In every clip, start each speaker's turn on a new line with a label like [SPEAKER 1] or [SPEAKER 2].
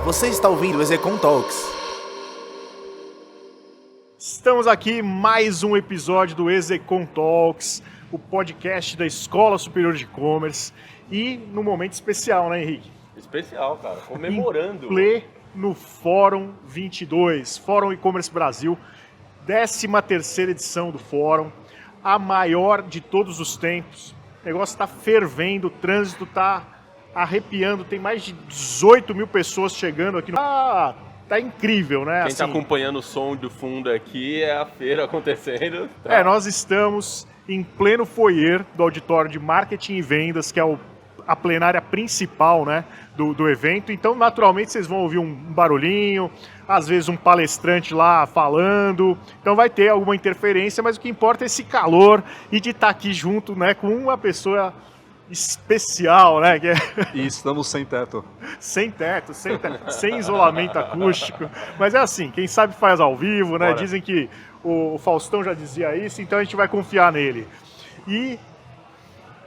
[SPEAKER 1] Você está ouvindo o Execom Talks.
[SPEAKER 2] Estamos aqui mais um episódio do Execom Talks, o podcast da Escola Superior de E-Commerce, e num momento especial, né, Henrique?
[SPEAKER 3] Especial, cara, comemorando.
[SPEAKER 2] No Fórum 22, Fórum E-Commerce Brasil, 13ª edição do Fórum, a maior de todos os tempos. O negócio está fervendo, o trânsito está arrepiando, tem mais de 18 mil pessoas chegando aqui. Tá incrível, né?
[SPEAKER 3] Quem está acompanhando o som do fundo aqui é a feira acontecendo.
[SPEAKER 2] Tá. Nós estamos em pleno foyer do auditório de marketing e vendas, que é a plenária principal, né, do evento. Então, naturalmente, vocês vão ouvir um barulhinho, às vezes um palestrante lá falando. Então vai ter alguma interferência, mas o que importa é esse calor e de estar aqui junto, né, com uma pessoa especial, né?
[SPEAKER 4] E estamos sem teto.
[SPEAKER 2] Sem teto, sem isolamento acústico. Mas é assim, quem sabe faz ao vivo, né? Bora. Dizem que o Faustão já dizia isso, então a gente vai confiar nele. E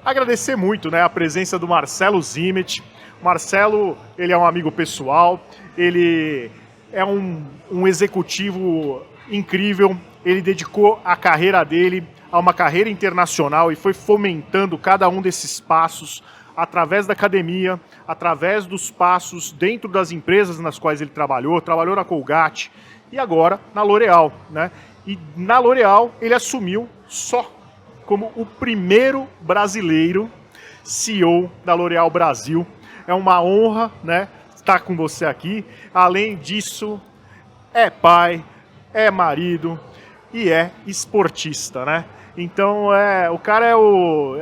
[SPEAKER 2] agradecer muito, né, a presença do Marcelo Zimet. Marcelo, ele é um amigo pessoal, ele é um executivo incrível, ele dedicou a carreira dele a uma carreira internacional e foi fomentando cada um desses passos através da academia, através dos passos dentro das empresas nas quais ele trabalhou na Colgate e agora na L'Oréal, né? E na L'Oréal ele assumiu só como o primeiro brasileiro CEO da L'Oréal Brasil. É uma honra, né, estar com você aqui. Além disso, é pai, é marido e é esportista, né? Então, o cara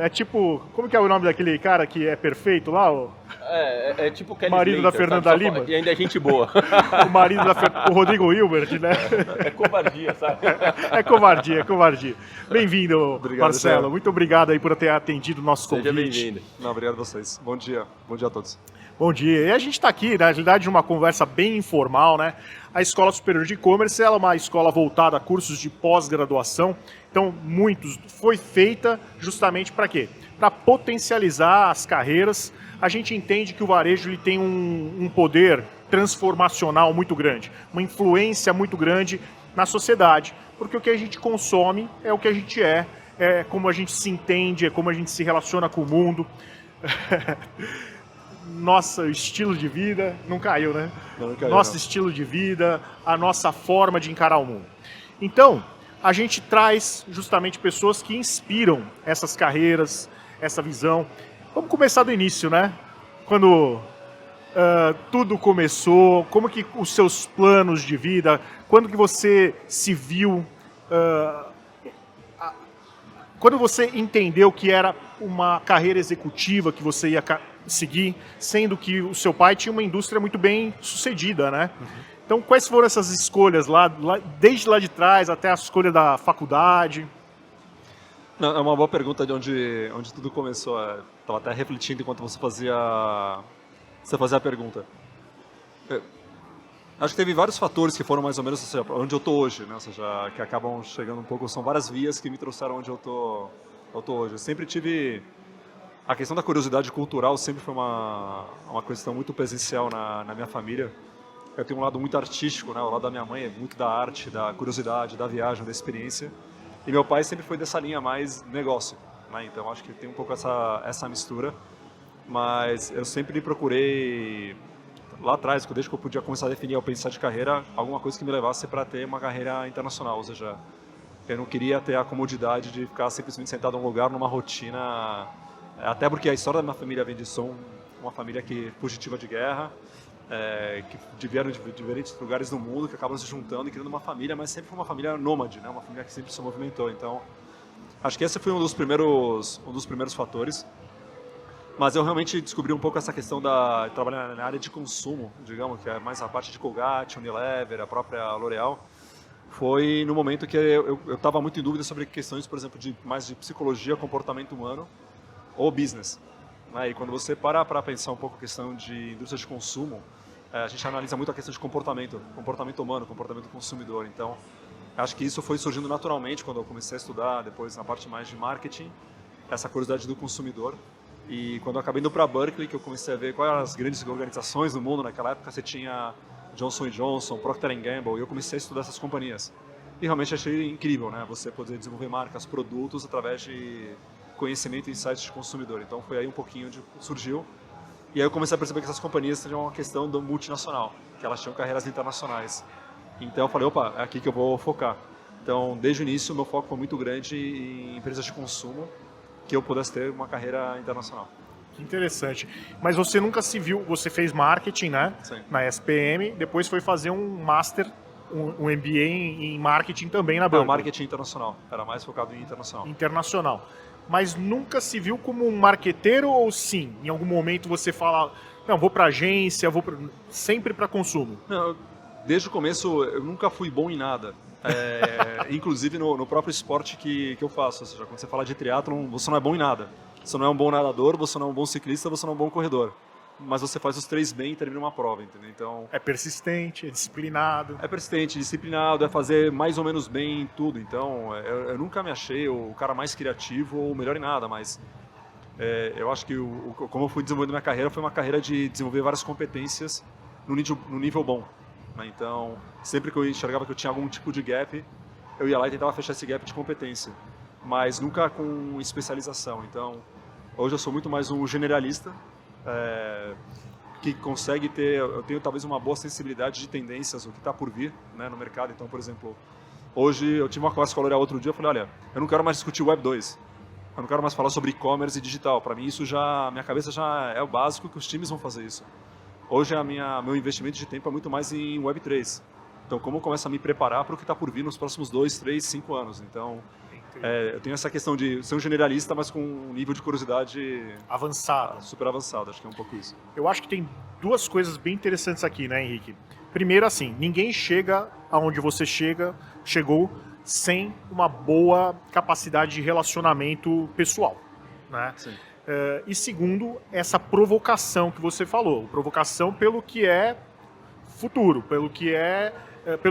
[SPEAKER 2] é tipo... Como que é o nome daquele cara que é perfeito lá?
[SPEAKER 3] É tipo Kelly
[SPEAKER 2] marido
[SPEAKER 3] Slater,
[SPEAKER 2] da Fernanda Lima.
[SPEAKER 3] E ainda é gente boa.
[SPEAKER 2] O marido o Rodrigo Hilbert, né?
[SPEAKER 3] É covardia, sabe?
[SPEAKER 2] É covardia. Bem-vindo,
[SPEAKER 4] Obrigado,
[SPEAKER 2] Marcelo.
[SPEAKER 4] Zé.
[SPEAKER 2] Muito obrigado aí por ter atendido o nosso convite.
[SPEAKER 3] Seja bem-vindo.
[SPEAKER 4] Não, obrigado a vocês. Bom dia a todos.
[SPEAKER 2] Bom dia. E a gente está aqui, na realidade, numa conversa bem informal, né? A Escola Superior de E-Commerce ela é uma escola voltada a cursos de pós-graduação. Então, foi feita justamente para quê? Para potencializar as carreiras. A gente entende que o varejo ele tem um poder transformacional muito grande, uma influência muito grande na sociedade, porque o que a gente consome é o que a gente é como a gente se entende, é como a gente se relaciona com o mundo. Nosso estilo de vida não caiu, né?
[SPEAKER 4] Não caiu,
[SPEAKER 2] nosso estilo de vida, a nossa forma de encarar o mundo. Então, a gente traz justamente pessoas que inspiram essas carreiras, essa visão. Vamos começar do início, né? Quando tudo começou, como que os seus planos de vida, quando que você se viu, quando você entendeu que era uma carreira executiva que você ia seguir, sendo que o seu pai tinha uma indústria muito bem sucedida, né? Uhum. Então, quais foram essas escolhas desde lá de trás até a escolha da faculdade?
[SPEAKER 4] Não, é uma boa pergunta de onde tudo começou. Estava até refletindo enquanto você fazia a pergunta. Acho que teve vários fatores que foram mais ou menos, ou seja, onde eu estou hoje, né? Ou seja, que acabam chegando um pouco, são várias vias que me trouxeram onde eu tô hoje. Eu sempre tive... A questão da curiosidade cultural sempre foi uma questão muito presencial na minha família. Eu tenho um lado muito artístico, né? O lado da minha mãe é muito da arte, da curiosidade, da viagem, da experiência. E meu pai sempre foi dessa linha mais negócio, né? Então acho que tem um pouco essa mistura. Mas eu sempre procurei, lá atrás, desde que eu podia começar a definir ou pensar de carreira, alguma coisa que me levasse para ter uma carreira internacional. Ou seja, eu não queria ter a comodidade de ficar simplesmente sentado em um lugar, numa rotina... Até porque a história da minha família vem de uma família que fugitiva de guerra, que vieram de diferentes lugares do mundo, que acabam se juntando e criando uma família, mas sempre foi uma família nômade, né? Uma família que sempre se movimentou. Então, acho que esse foi um dos primeiros fatores. Mas eu realmente descobri um pouco essa questão de trabalhar na área de consumo, digamos, que é mais a parte de Colgate, Unilever, a própria L'Oréal. Foi no momento que eu estava muito em dúvida sobre questões, por exemplo, mais de psicologia, comportamento humano, ou business. E quando você para pensar um pouco a questão de indústria de consumo, a gente analisa muito a questão de comportamento humano, comportamento consumidor. Então, acho que isso foi surgindo naturalmente quando eu comecei a estudar, depois na parte mais de marketing, essa curiosidade do consumidor. E quando eu acabei indo para Berkeley, que eu comecei a ver quais eram as grandes organizações do mundo, naquela época você tinha Johnson & Johnson, Procter & Gamble, e eu comecei a estudar essas companhias. E realmente achei incrível, né? Você poder desenvolver marcas, produtos através de conhecimento e insights de consumidor. Então foi aí um pouquinho onde surgiu. E aí eu comecei a perceber que essas companhias tinham uma questão do multinacional, que elas tinham carreiras internacionais. Então eu falei, opa, é aqui que eu vou focar. Então, desde o início, o meu foco foi muito grande em empresas de consumo, que eu pudesse ter uma carreira internacional.
[SPEAKER 2] Que interessante. Mas você nunca se viu, você fez marketing, né?
[SPEAKER 4] Sim.
[SPEAKER 2] Na SPM, depois foi fazer um master, um MBA em marketing também na Berkeley.
[SPEAKER 4] Não, marketing internacional. Era mais focado em internacional.
[SPEAKER 2] Internacional. Mas nunca se viu como um marqueteiro ou sim? Em algum momento você fala, não, vou para agência, sempre para consumo?
[SPEAKER 4] Não, desde o começo eu nunca fui bom em nada. Inclusive no próprio esporte que eu faço. Ou seja, quando você fala de triatlon, você não é bom em nada. Você não é um bom nadador, você não é um bom ciclista, você não é um bom corredor. Mas você faz os 3 bem e termina uma prova, entendeu? Então,
[SPEAKER 2] é persistente, é disciplinado.
[SPEAKER 4] é persistente, disciplinado, é fazer mais ou menos bem em tudo. Então, eu nunca me achei o cara mais criativo ou o melhor em nada, mas eu acho que como eu fui desenvolvendo minha carreira, foi uma carreira de desenvolver várias competências no nível bom. Né? Então, sempre que eu enxergava que eu tinha algum tipo de gap, eu ia lá e tentava fechar esse gap de competência, mas nunca com especialização. Então, hoje eu sou muito mais um generalista, que consegue ter, eu tenho talvez uma boa sensibilidade de tendências, o que está por vir, né, no mercado. Então, por exemplo, hoje eu tive uma conversa com a L'Oréal outro dia, eu falei, olha, eu não quero mais discutir Web 2, eu não quero mais falar sobre e-commerce e digital, para mim isso já, minha cabeça já é o básico que os times vão fazer isso. Hoje meu investimento de tempo é muito mais em Web 3, então como eu começo a me preparar para o que está por vir nos próximos 2, 3, 5 anos, então... eu tenho essa questão de ser um generalista, mas com um nível de curiosidade
[SPEAKER 2] avançado.
[SPEAKER 4] Super avançado, acho que é um pouco isso.
[SPEAKER 2] Eu acho que tem 2 coisas bem interessantes aqui, né, Henrique? Primeiro, assim, ninguém chega aonde você chegou sem uma boa capacidade de relacionamento pessoal, né?
[SPEAKER 4] Sim.
[SPEAKER 2] E segundo, essa provocação que você falou, provocação pelo que é futuro, pelo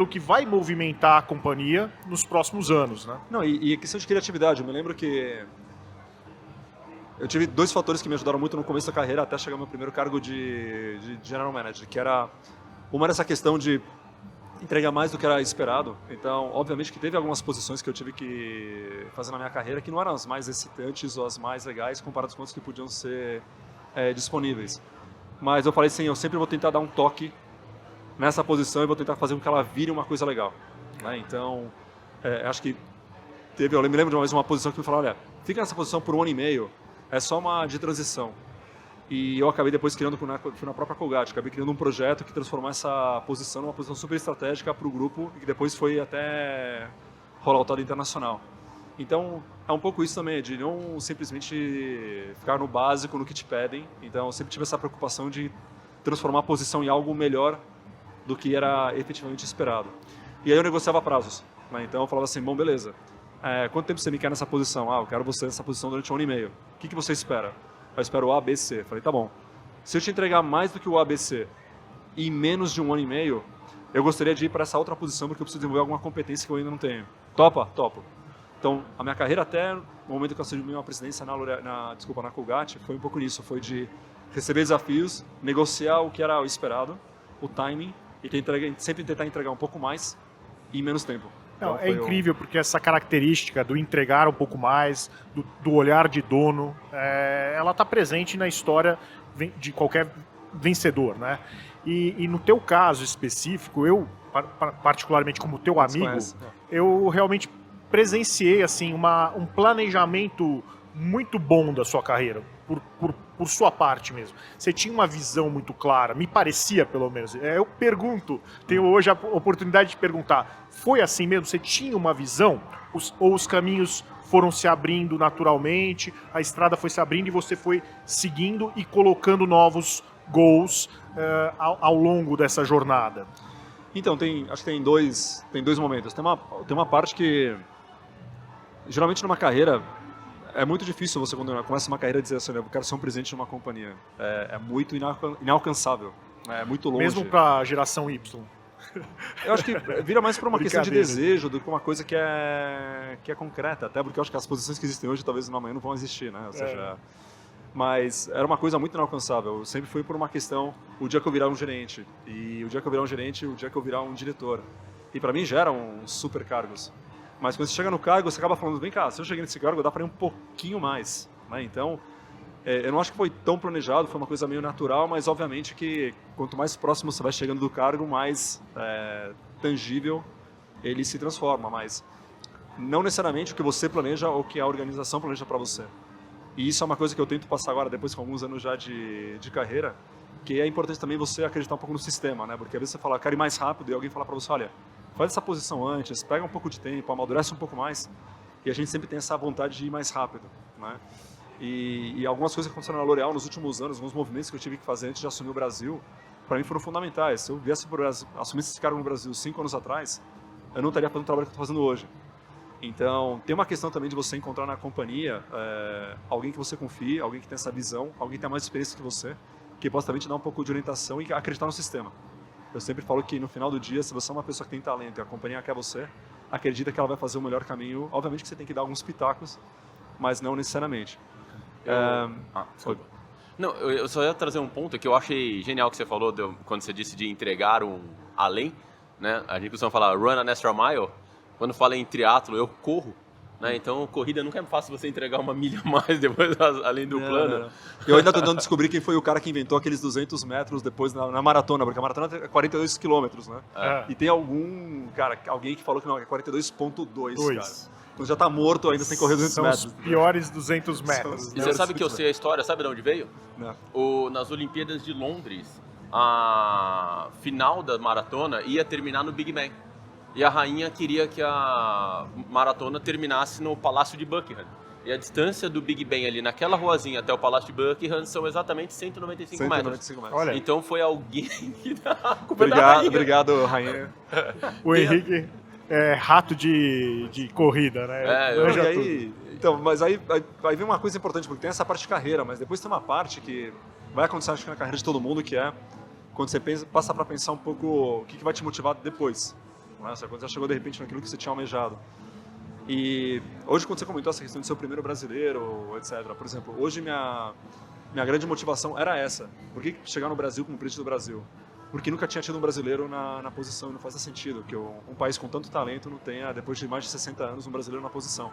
[SPEAKER 2] que vai movimentar a companhia nos próximos anos, né?
[SPEAKER 4] Não, e questão de criatividade, eu me lembro que eu tive 2 fatores que me ajudaram muito no começo da carreira até chegar ao meu primeiro cargo de General Manager, que era essa questão de entregar mais do que era esperado. Então, obviamente que teve algumas posições que eu tive que fazer na minha carreira que não eram as mais excitantes ou as mais legais comparadas com as que podiam ser disponíveis. Mas eu falei assim, eu sempre vou tentar dar um toque nessa posição e vou tentar fazer com que ela vire uma coisa legal. Né? Então, acho que eu me lembro de uma vez uma posição que me falou, olha, fica nessa posição por 1 ano e meio, é só uma de transição. E eu acabei depois criando, fui na própria Colgate, acabei criando um projeto que transformou essa posição numa posição super estratégica para o grupo e que depois foi até rolloutado internacional. Então, é um pouco isso também, de não simplesmente ficar no básico, no que te pedem. Então, eu sempre tive essa preocupação de transformar a posição em algo melhor do que era efetivamente esperado. E aí eu negociava prazos. Né? Então, eu falava assim, bom, beleza, quanto tempo você me quer nessa posição? Eu quero você nessa posição durante 1 ano e meio. O que você espera? Eu espero o A, B, C. Falei, tá bom. Se eu te entregar mais do que o A, B, C em menos de 1 ano e meio, eu gostaria de ir para essa outra posição porque eu preciso desenvolver alguma competência que eu ainda não tenho. Topa? Topo. Então, a minha carreira até o momento que eu assumi uma presidência na Colgate, foi um pouco nisso. Foi de receber desafios, negociar o que era o esperado, o timing, e sempre tentar entregar um pouco mais em menos tempo.
[SPEAKER 2] Não, é incrível porque essa característica do entregar um pouco mais, do olhar de dono, ela está presente na história de qualquer vencedor, né? E no teu caso específico, eu, particularmente como teu amigo, eu realmente presenciei assim, um planejamento muito bom da sua carreira, por sua parte mesmo. Você tinha uma visão muito clara, me parecia pelo menos. Eu pergunto, tenho hoje a oportunidade de perguntar, foi assim mesmo? Você tinha uma visão? Ou os caminhos foram se abrindo naturalmente, a estrada foi se abrindo e você foi seguindo e colocando novos goals ao longo dessa jornada?
[SPEAKER 4] Então, acho que tem dois momentos. Tem uma parte que, geralmente numa carreira, é muito difícil você, quando começa uma carreira, dizer assim, eu quero ser um presidente de uma companhia. É muito inalcançável, é muito longe.
[SPEAKER 2] Mesmo para a geração Y.
[SPEAKER 4] Eu acho que vira mais para uma questão de desejo do que uma coisa que é concreta, até porque eu acho que as posições que existem hoje talvez amanhã não vão existir, né? Ou seja, Mas era uma coisa muito inalcançável. Eu sempre fui por uma questão, o dia que eu virar um gerente, e o dia que eu virar um gerente, o dia que eu virar um diretor. E para mim já eram super cargos. Mas quando você chega no cargo, você acaba falando, vem cá, se eu cheguei nesse cargo, dá para ir um pouquinho mais. Né? Então, eu não acho que foi tão planejado, foi uma coisa meio natural, mas obviamente que quanto mais próximo você vai chegando do cargo, mais tangível ele se transforma. Mas não necessariamente o que você planeja ou o que a organização planeja para você. E isso é uma coisa que eu tento passar agora, depois com alguns anos já de carreira, que é importante também você acreditar um pouco no sistema, né? Porque às vezes você fala, quero ir mais rápido, e alguém fala para você, olha, faz essa posição antes, pega um pouco de tempo, amadurece um pouco mais, e a gente sempre tem essa vontade de ir mais rápido, né? E algumas coisas que aconteceram na L'Oréal nos últimos anos, alguns movimentos que eu tive que fazer antes de assumir o Brasil, para mim foram fundamentais. Se eu viesse para o Brasil, assumisse esse cargo no Brasil 5 anos atrás, eu não estaria fazendo o trabalho que eu estou fazendo hoje. Então, tem uma questão também de você encontrar na companhia alguém que você confie, alguém que tem essa visão, alguém que tem mais experiência que você, que possa também te dar um pouco de orientação e acreditar no sistema. Eu sempre falo que no final do dia, se você é uma pessoa que tem talento e a companhia quer você, acredita que ela vai fazer o melhor caminho. Obviamente que você tem que dar alguns pitacos, mas não necessariamente.
[SPEAKER 3] Desculpa. Não, eu só ia trazer um ponto que eu achei genial que você falou quando você disse de entregar um além, né? A gente costuma falar run an extra mile. Quando fala em triatlo, eu corro, né? Então corrida nunca é fácil você entregar uma milha a mais depois além do plano.
[SPEAKER 4] Não. Eu ainda estou tentando descobrir quem foi o cara que inventou aqueles 200 metros depois na maratona, porque a maratona é 42 quilômetros, né? E tem alguém que falou que não, é 42,2, cara. Então já tá morto ainda sem correr 200
[SPEAKER 2] São
[SPEAKER 4] metros.
[SPEAKER 2] Os piores 200 metros.
[SPEAKER 3] E você sabe que eu sei a história, sabe de onde veio?
[SPEAKER 4] Não.
[SPEAKER 3] Nas Olimpíadas de Londres, a final da maratona ia terminar no Big Ben. E a rainha queria que a maratona terminasse no Palácio de Buckingham. E a distância do Big Ben ali naquela ruazinha até o Palácio de Buckingham são exatamente 195 metros.
[SPEAKER 4] Olha.
[SPEAKER 3] Então foi alguém que dá a culpa da rainha.
[SPEAKER 4] Obrigado, rainha.
[SPEAKER 2] O Henrique é rato de corrida, né?
[SPEAKER 4] Mas aí vem uma coisa importante, porque tem essa parte de carreira, mas depois tem uma parte que vai acontecer, acho que na carreira de todo mundo, que é quando você passa para pensar um pouco o que vai te motivar depois. Quando você chegou de repente naquilo que você tinha almejado. E hoje, quando você comentou essa questão de ser o primeiro brasileiro, etc. Por exemplo, hoje minha grande motivação era essa. Por que chegar no Brasil como presidente do Brasil? Porque nunca tinha tido um brasileiro na posição, e não faz sentido que um país com tanto talento não tenha, depois de mais de 60 anos, um brasileiro na posição.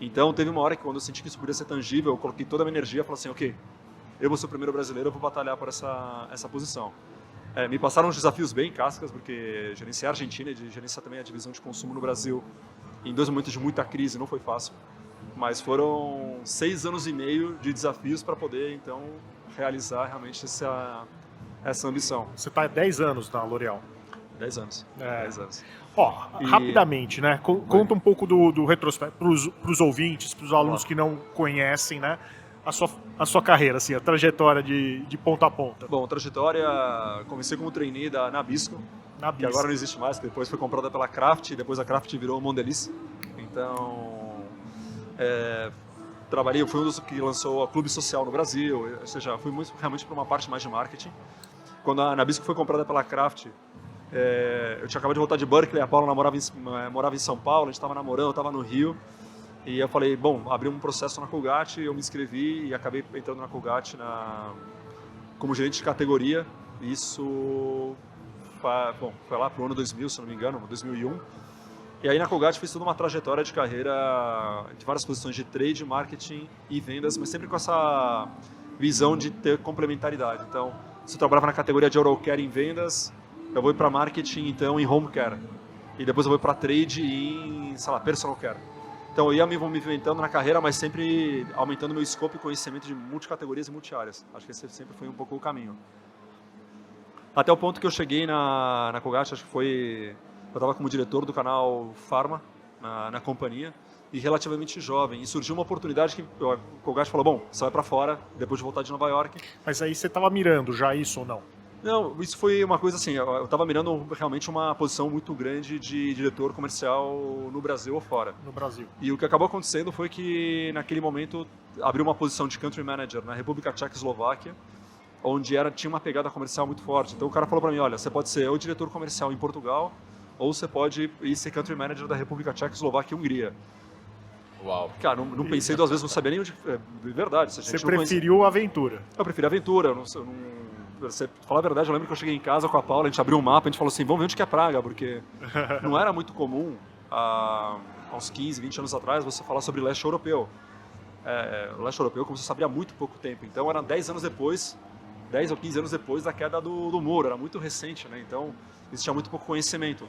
[SPEAKER 4] Então, teve uma hora que quando eu senti que isso podia ser tangível, eu coloquei toda a minha energia e falei assim, ok, eu vou ser o primeiro brasileiro, eu vou batalhar por essa posição. Me passaram uns desafios bem cascas, porque gerenciar a Argentina e gerenciar também a divisão de consumo no Brasil, em 2 momentos de muita crise, não foi fácil. Mas foram 6 anos e meio de desafios para poder, então, realizar realmente essa ambição.
[SPEAKER 2] Você está há 10 anos na L'Oréal.
[SPEAKER 4] 10 anos. 10 anos.
[SPEAKER 2] Rapidamente, né? Conta um pouco do retrospecto para os ouvintes, para os alunos que não conhecem, né? A sua carreira, assim, a trajetória de ponta a ponta.
[SPEAKER 4] Bom, trajetória, comecei como trainee da Nabisco, que agora não existe mais, que depois foi comprada pela Kraft, e depois a Kraft virou Mondelez. Então, fui um dos que lançou a Clube Social no Brasil, ou seja, fui realmente para uma parte mais de marketing. Quando a Nabisco foi comprada pela Kraft, eu tinha acabado de voltar de Berkeley, a Paula morava em São Paulo, a gente estava namorando, eu estava no Rio. E eu falei, abri um processo na Colgate, eu me inscrevi e acabei entrando na Colgate como gerente de categoria. Isso foi lá pro ano 2000, se não me engano, 2001. E aí na Colgate fiz toda uma trajetória de carreira de várias posições de trade, marketing e vendas, mas sempre com essa visão de ter complementaridade. Então, se eu trabalhava na categoria de oral care em vendas, eu vou para marketing então em home care. E depois eu vou para trade em, personal care. Então eu ia me movimentando na carreira, mas sempre aumentando meu escopo e conhecimento de multicategorias e multiáreas. Acho que esse sempre foi um pouco o caminho. Até o ponto que eu cheguei na Colgate, acho que eu estava como diretor do canal Pharma na companhia, e relativamente jovem. E surgiu uma oportunidade que o Colgate falou, bom, você vai para fora, depois de voltar de Nova York.
[SPEAKER 2] Mas aí você estava mirando já isso ou não?
[SPEAKER 4] Não, isso foi uma coisa assim, eu estava mirando realmente uma posição muito grande de diretor comercial no Brasil ou fora.
[SPEAKER 2] No Brasil.
[SPEAKER 4] E o que acabou acontecendo foi que, naquele momento, abriu uma posição de Country Manager na República Tchecoslováquia, onde tinha uma pegada comercial muito forte. Então o cara falou para mim, olha, você pode ser ou diretor comercial em Portugal, ou você pode ir ser Country Manager da República Tchecoslováquia e Hungria.
[SPEAKER 3] Uau.
[SPEAKER 4] Cara, não pensei duas vezes, não sabia nem onde... De verdade. Se a gente
[SPEAKER 2] Você
[SPEAKER 4] não conhecia-
[SPEAKER 2] preferiu a aventura.
[SPEAKER 4] Eu preferi aventura. Você falar a verdade, eu lembro que eu cheguei em casa com a Paula, a gente abriu um mapa, a gente falou assim, vamos ver onde que é Praga, porque não era muito comum, há uns 15, 20 anos atrás, você falar sobre leste europeu. O leste europeu começou a se abrir há muito pouco tempo, então era 10 anos depois, 10 ou 15 anos depois da queda do muro, era muito recente, né? Então existia muito pouco conhecimento.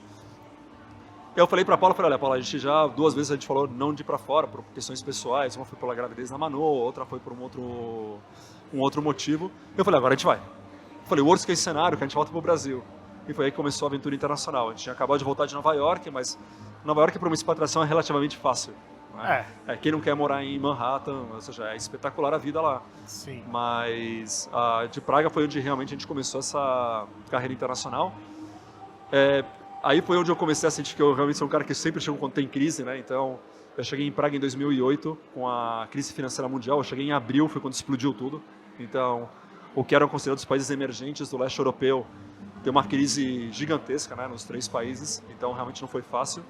[SPEAKER 4] Eu falei pra Paula, olha Paula, a gente já 2 vezes a gente falou não de ir pra fora, por questões pessoais, uma foi pela gravidez da Manu, outra foi por um outro motivo. Eu falei, agora a gente vai. Eu falei, worst case cenário, que a gente volta pro Brasil. E foi aí que começou a aventura internacional. A gente tinha acabado de voltar de Nova York, mas Nova York para uma expatriação é relativamente fácil. Né? Quem não quer morar em Manhattan, ou seja, é espetacular a vida lá.
[SPEAKER 2] Sim.
[SPEAKER 4] Mas de Praga foi onde realmente a gente começou essa carreira internacional. Aí foi onde eu comecei a sentir que eu realmente sou um cara que sempre chego quando tem crise, né? Então, eu cheguei em Praga em 2008, com a crise financeira mundial. Eu cheguei em abril, foi quando explodiu tudo. Então, o que eram considerados países emergentes do leste europeu, tem uma crise gigantesca, né, nos 3 países. Então, realmente não foi fácil.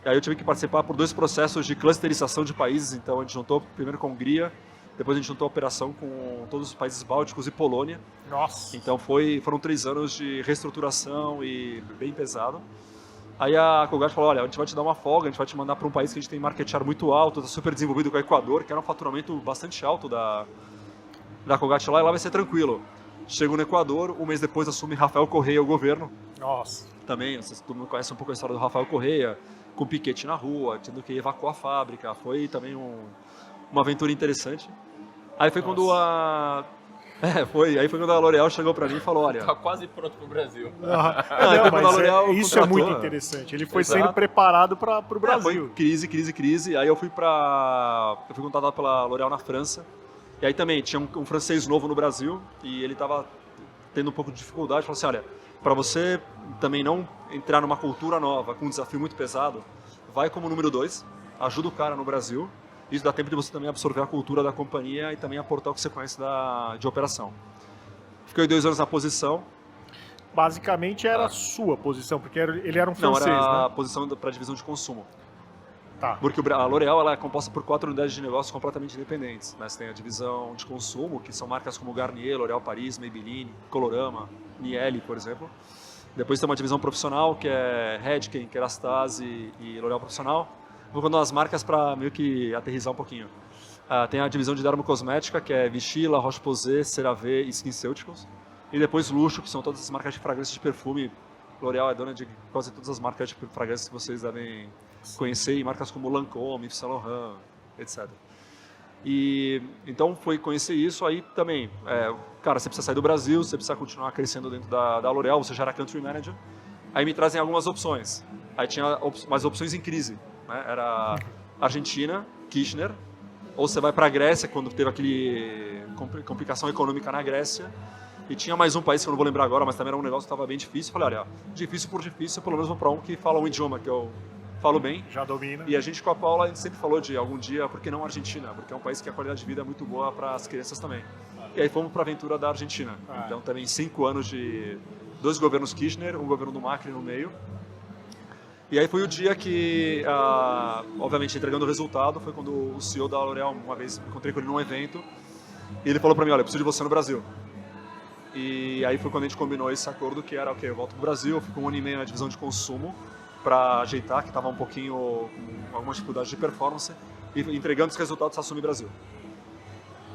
[SPEAKER 4] E aí eu tive que participar por 2 processos de clusterização de países. Então, a gente juntou primeiro com a Hungria, depois a gente juntou a operação com todos os países bálticos e Polônia.
[SPEAKER 2] Nossa.
[SPEAKER 4] Então foram 3 anos de reestruturação e bem pesado. Aí a Colgate falou, olha, a gente vai te dar uma folga, a gente vai te mandar para um país que a gente tem market share muito alto, está super desenvolvido, com o Equador, que era um faturamento bastante alto da Colgate lá, e lá vai ser tranquilo. Chego no Equador, 1 mês depois assume Rafael Correia o governo.
[SPEAKER 2] Nossa.
[SPEAKER 4] Também, todo mundo conhece um pouco a história do Rafael Correia, com piquete na rua, tendo que evacuar a fábrica. Foi também uma aventura interessante. Aí foi quando aí foi quando a L'Oréal chegou pra mim e falou, olha...
[SPEAKER 3] Tá quase pronto pro Brasil.
[SPEAKER 2] Isso é muito interessante. Ele foi sendo preparado para o Brasil.
[SPEAKER 4] Foi crise. Aí eu fui contratado pela L'Oréal na França. E aí também tinha um francês novo no Brasil e ele estava tendo um pouco de dificuldade. Falou assim, olha, para você também não entrar numa cultura nova, com um desafio muito pesado, vai como número 2, ajuda o cara no Brasil. Isso dá tempo de você também absorver a cultura da companhia e também aportar o que você conhece de operação. Fiquei 2 anos na posição.
[SPEAKER 2] Basicamente era a sua posição, porque ele era um
[SPEAKER 4] Não,
[SPEAKER 2] francês,
[SPEAKER 4] era a
[SPEAKER 2] né?
[SPEAKER 4] posição para a divisão de consumo.
[SPEAKER 2] Tá.
[SPEAKER 4] Porque a L'Oréal ela é composta por 4 unidades de negócio completamente independentes. Né? Você tem a divisão de consumo, que são marcas como Garnier, L'Oréal Paris, Maybelline, Colorama, Miele, por exemplo. Depois tem uma divisão profissional, que é Redken, Kerastase e L'Oréal Profissional. Vou contando as marcas para meio que aterrissar um pouquinho. Tem a divisão de dermocosmética, que é Vichy, La Roche-Posay, CeraVe e SkinCeuticals. E depois luxo, que são todas as marcas de fragrância de perfume. L'Oréal é dona de quase todas as marcas de fragrância que vocês devem conhecer, e marcas como Lancôme, Yves Saint Laurent, etc. E então foi conhecer isso, aí também, cara, você precisa sair do Brasil, você precisa continuar crescendo dentro da L'Oréal, você já era Country Manager. Aí me trazem algumas opções. Aí tinha mais opções em crise. Né? Era Argentina, Kirchner, ou você vai para a Grécia, quando teve aquele complicação econômica na Grécia, e tinha mais um país que eu não vou lembrar agora, mas também era um negócio que estava bem difícil. Falei, olha, difícil por difícil, pelo menos vou para um que fala um idioma que eu falo bem.
[SPEAKER 2] Já domina.
[SPEAKER 4] E a gente com a Paula, a gente sempre falou de algum dia, por que não Argentina? Porque é um país que a qualidade de vida é muito boa para as crianças também. E aí fomos para a aventura da Argentina. Então também 5 anos de 2 governos Kirchner, um governo do Macri no meio. E aí foi o dia que, obviamente, entregando o resultado, foi quando o CEO da L'Oréal, uma vez, encontrei com ele num evento, e ele falou para mim, olha, eu preciso de você no Brasil. E aí foi quando a gente combinou esse acordo, que era, ok, eu volto pro Brasil, eu fico 1 ano e meio na divisão de consumo, para ajeitar, que estava um pouquinho com algumas dificuldades de performance, e entregando os resultados, assume o Brasil.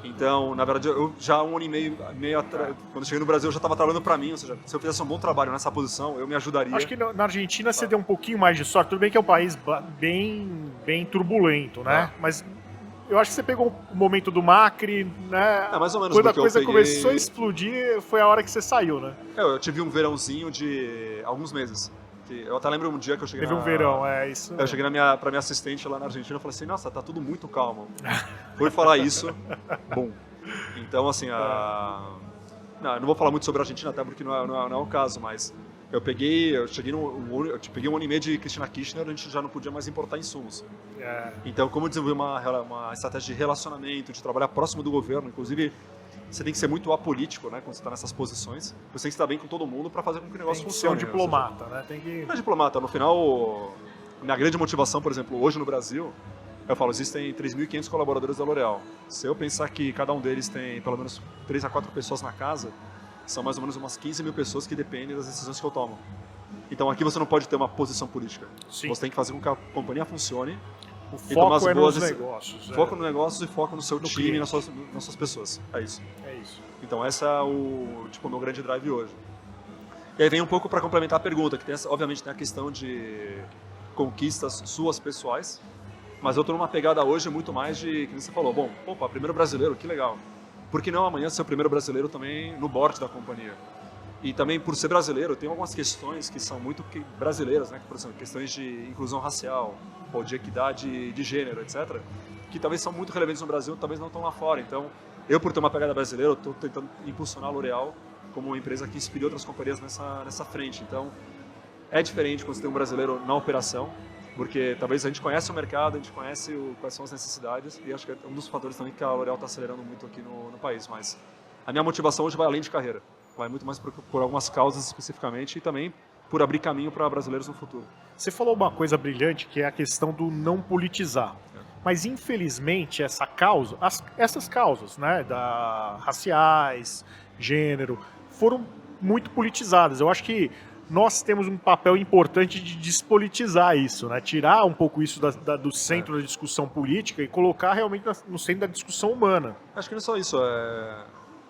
[SPEAKER 4] Então, na verdade, eu já 1 ano e meio atrás, quando eu cheguei no Brasil, eu já estava trabalhando para mim, ou seja, se eu fizesse um bom trabalho nessa posição, eu me ajudaria.
[SPEAKER 2] Acho que na Argentina você deu um pouquinho mais de sorte. Tudo bem que é um país bem turbulento, né? Mas eu acho que você pegou o momento do Macri, né?
[SPEAKER 4] Mais ou menos.
[SPEAKER 2] Quando a coisa começou a explodir, foi a hora que você saiu, né?
[SPEAKER 4] Eu tive um verãozinho de alguns meses. Eu até lembro um dia que eu cheguei
[SPEAKER 2] Teve um verão, isso.
[SPEAKER 4] Eu cheguei pra minha assistente lá na Argentina e falei assim, nossa, tá tudo muito calmo. Fui falar isso, bom. Então, assim, não, eu não vou falar muito sobre a Argentina, até porque não é o caso, mas eu peguei 1 ano e meio de Cristina Kirchner, a gente já não podia mais importar insumos. Então, como eu desenvolvi uma estratégia de relacionamento, de trabalhar próximo do governo, inclusive, você tem que ser muito apolítico, né, quando você está nessas posições. Você tem que estar bem com todo mundo para fazer com que o negócio funcione.
[SPEAKER 2] Tem que ser um diplomata, né?
[SPEAKER 4] Não é diplomata. No final, minha grande motivação, por exemplo, hoje no Brasil, Eu falo, existem 3.500 colaboradores da L'Oréal. Se eu pensar que cada um deles tem pelo menos 3 a 4 pessoas na casa, são mais ou menos umas 15 mil pessoas que dependem das decisões que eu tomo. Então aqui você não pode ter uma posição política.
[SPEAKER 2] Sim.
[SPEAKER 4] Você tem que fazer com que a companhia funcione.
[SPEAKER 2] O
[SPEAKER 4] e tomar as
[SPEAKER 2] foco é
[SPEAKER 4] boas
[SPEAKER 2] nos
[SPEAKER 4] decisões.
[SPEAKER 2] negócios.
[SPEAKER 4] Foco no negócio e foco no seu time
[SPEAKER 2] cliente.
[SPEAKER 4] e nas suas pessoas. É isso.
[SPEAKER 2] É isso.
[SPEAKER 4] Então esse é o meu grande drive hoje. E aí vem um pouco para complementar a pergunta, que tem obviamente tem a questão de conquistas suas pessoais, mas eu estou numa pegada hoje muito mais de, que você falou, bom, opa, primeiro brasileiro, que legal. Por que não amanhã ser o primeiro brasileiro também no board da companhia? E também, por ser brasileiro, tem algumas questões que são muito brasileiras, né? Por exemplo, questões de inclusão racial, ou de equidade de gênero, etc., que talvez são muito relevantes no Brasil, talvez não estão lá fora. Então, eu, por ter uma pegada brasileira, estou tentando impulsionar a L'Oréal como uma empresa que inspire outras companhias nessa frente. Então, é diferente quando você tem um brasileiro na operação, porque talvez a gente conhece o mercado, a gente conhece quais são as necessidades, e acho que é um dos fatores também que a L'Oréal está acelerando muito aqui no país. Mas a minha motivação hoje vai além de carreira, vai muito mais por algumas causas especificamente e também por abrir caminho para brasileiros no futuro.
[SPEAKER 2] Você falou uma coisa brilhante, que é a questão do não politizar. Mas, infelizmente, essas causas, né, raciais, gênero, foram muito politizadas. Eu acho que nós temos um papel importante de despolitizar isso, né? Tirar um pouco isso do centro da discussão política e colocar realmente no centro da discussão humana.
[SPEAKER 4] Acho que não é só isso,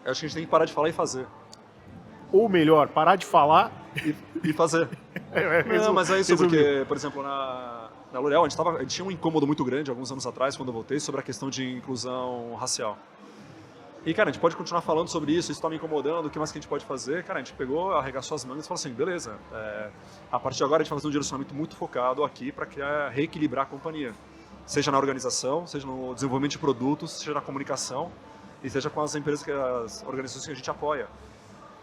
[SPEAKER 4] acho que a gente tem que parar de falar e fazer.
[SPEAKER 2] Ou melhor, parar de falar
[SPEAKER 4] e fazer. Não, mas é isso, porque, por exemplo, na L'Oréal a gente tinha um incômodo muito grande alguns anos atrás, quando eu voltei, sobre a questão de inclusão racial. E, cara, a gente pode continuar falando sobre isso está me incomodando, o que mais que a gente pode fazer? Cara, a gente pegou, arregaçou as mangas e falou assim, beleza, a partir de agora a gente vai fazer um direcionamento muito focado aqui para reequilibrar a companhia. Seja na organização, seja no desenvolvimento de produtos, seja na comunicação e seja com as empresas, as organizações que a gente apoia.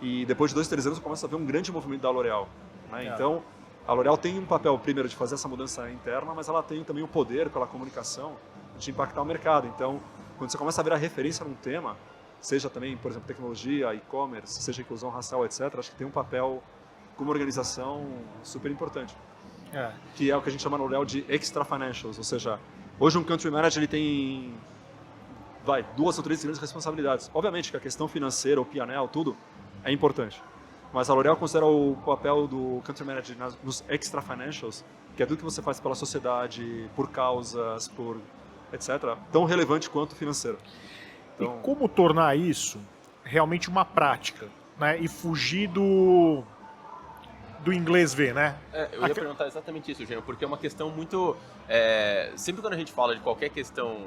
[SPEAKER 4] E depois de 2, 3 anos eu começo a ver um grande movimento da L'Oréal. Né? Então, a L'Oréal tem um papel, primeiro, de fazer essa mudança interna, mas ela tem também o poder, pela comunicação, de impactar o mercado. Então, quando você começa a virar referência num tema, seja também, por exemplo, tecnologia, e-commerce, seja inclusão racial, etc., acho que tem um papel como organização super importante. Que é o que a gente chama na L'Oréal de extra financials, ou seja, hoje um country manager ele tem 2 ou 3 grandes responsabilidades. Obviamente que a questão financeira, o P&L, tudo é importante. Mas a L'Oréal considera o papel do country manager nos extra financials, que é tudo que você faz pela sociedade, por causas, por etc., tão relevante quanto o financeiro. Então,
[SPEAKER 2] e como tornar isso realmente uma prática, né? E fugir do inglês ver, né?
[SPEAKER 3] Eu ia perguntar exatamente isso, Gênio, porque é uma questão muito... sempre quando a gente fala de qualquer questão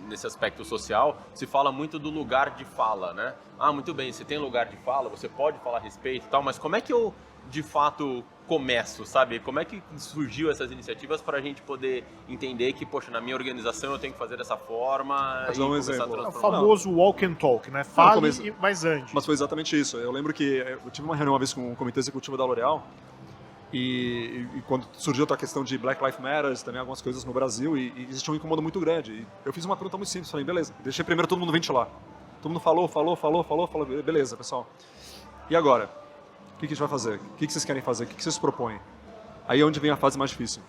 [SPEAKER 3] nesse aspecto social, se fala muito do lugar de fala, né? Ah, muito bem, você tem lugar de fala, você pode falar a respeito e tal, mas como é que eu, de fato, começo, sabe? Como é que surgiu essas iniciativas para a gente poder entender que, poxa, na minha organização eu tenho que fazer dessa forma e começar a transformar?
[SPEAKER 2] É o famoso walk and talk, né? Fale, mas ande.
[SPEAKER 4] Mas foi exatamente isso. Eu lembro que eu tive uma reunião uma vez com o comitê executivo da L'Oréal e quando surgiu a questão de Black Lives Matter, também algumas coisas no Brasil, e existia um incômodo muito grande. E eu fiz uma pergunta muito simples, falei, beleza, deixei primeiro todo mundo ventilar. Todo mundo falou, beleza, pessoal. E agora? O que a gente vai fazer? O que vocês querem fazer? O que vocês propõem? Aí é onde vem a fase mais difícil.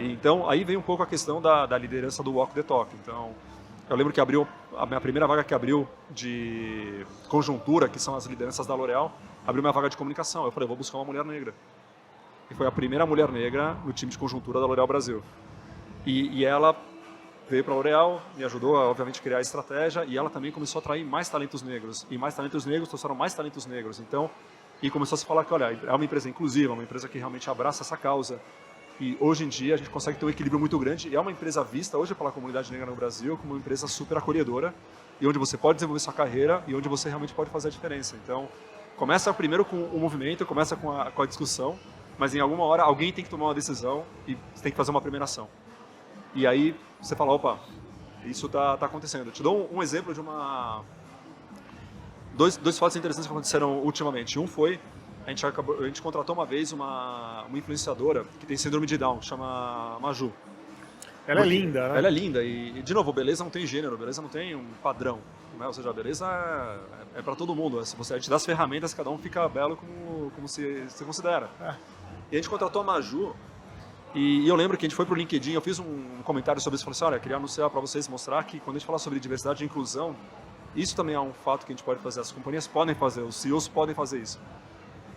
[SPEAKER 4] Então, aí vem um pouco a questão da liderança do Walk the Talk. Então, eu lembro que abriu, a minha primeira vaga que abriu de conjuntura, que são as lideranças da L'Oréal, abriu minha vaga de comunicação. Eu falei, vou buscar uma mulher negra. E foi a primeira mulher negra no time de conjuntura da L'Oréal Brasil. E ela veio para a L'Oréal, me ajudou a, obviamente, criar a estratégia, e ela também começou a atrair mais talentos negros. E mais talentos negros trouxeram mais talentos negros. Então, e começou a se falar que, olha, é uma empresa inclusiva, uma empresa que realmente abraça essa causa. E hoje em dia a gente consegue ter um equilíbrio muito grande, e é uma empresa vista hoje pela comunidade negra no Brasil como uma empresa super acolhedora, e onde você pode desenvolver sua carreira, e onde você realmente pode fazer a diferença. Então, começa primeiro com o movimento, começa com a discussão, mas em alguma hora alguém tem que tomar uma decisão e você tem que fazer uma primeira ação. E aí você fala, opa, isso está acontecendo. Eu te dou um exemplo de dois fatos interessantes que aconteceram ultimamente. Um foi, a gente contratou uma vez uma influenciadora que tem síndrome de Down, chama Maju.
[SPEAKER 2] Ela é linda, né?
[SPEAKER 4] Ela é linda e, de novo, beleza não tem gênero, beleza não tem um padrão. Né? Ou seja, a beleza é para todo mundo. Se a gente dá as ferramentas, cada um fica belo como se considera. E a gente contratou a Maju E eu lembro que a gente foi pro LinkedIn, eu fiz um comentário sobre isso, falei assim, olha, queria anunciar para vocês, mostrar que quando a gente fala sobre diversidade e inclusão, isso também é um fato que a gente pode fazer, as companhias podem fazer, os CEOs podem fazer isso.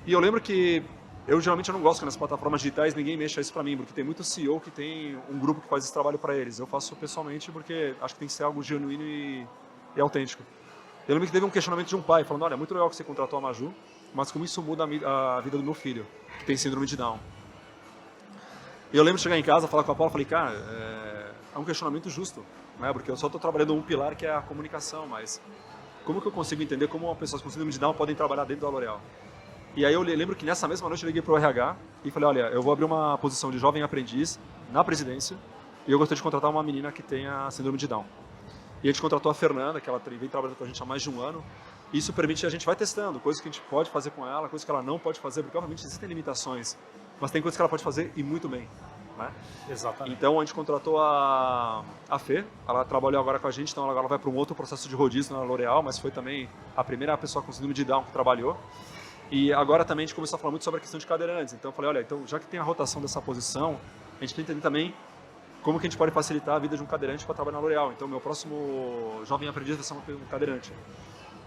[SPEAKER 4] E eu lembro que eu geralmente não gosto que nas plataformas digitais ninguém mexa isso para mim, porque tem muito CEO que tem um grupo que faz esse trabalho para eles. Eu faço pessoalmente porque acho que tem que ser algo genuíno e autêntico. Eu lembro que teve um questionamento de um pai falando, olha, é muito legal que você contratou a Maju, mas como isso muda a vida do meu filho, que tem síndrome de Down. E eu lembro de chegar em casa, falar com a Paula, falei, cara, é um questionamento justo, né? Porque eu só estou trabalhando um pilar que é a comunicação, mas como que eu consigo entender como uma pessoa com síndrome de Down podem trabalhar dentro da L'Oréal? E aí eu lembro que nessa mesma noite eu liguei para o RH e falei, olha, eu vou abrir uma posição de jovem aprendiz na presidência e eu gostaria de contratar uma menina que tenha síndrome de Down. E a gente contratou a Fernanda, que ela vem trabalhando com a gente há mais de um ano. E isso permite a gente vai testando coisas que a gente pode fazer com ela, coisas que ela não pode fazer, porque obviamente existem limitações, mas tem coisas que ela pode fazer e muito bem. Né?
[SPEAKER 2] Exatamente.
[SPEAKER 4] Então a gente contratou a Fê, ela trabalhou agora com a gente, então ela agora vai para um outro processo de rodízio na L'Oréal, mas foi também a primeira pessoa com síndrome de Down que trabalhou. E agora também a gente começou a falar muito sobre a questão de cadeirantes. Então eu falei, olha, então, já que tem a rotação dessa posição, a gente tem que entender também como que a gente pode facilitar a vida de um cadeirante para trabalhar na L'Oréal. Então meu próximo jovem aprendiz vai ser um cadeirante.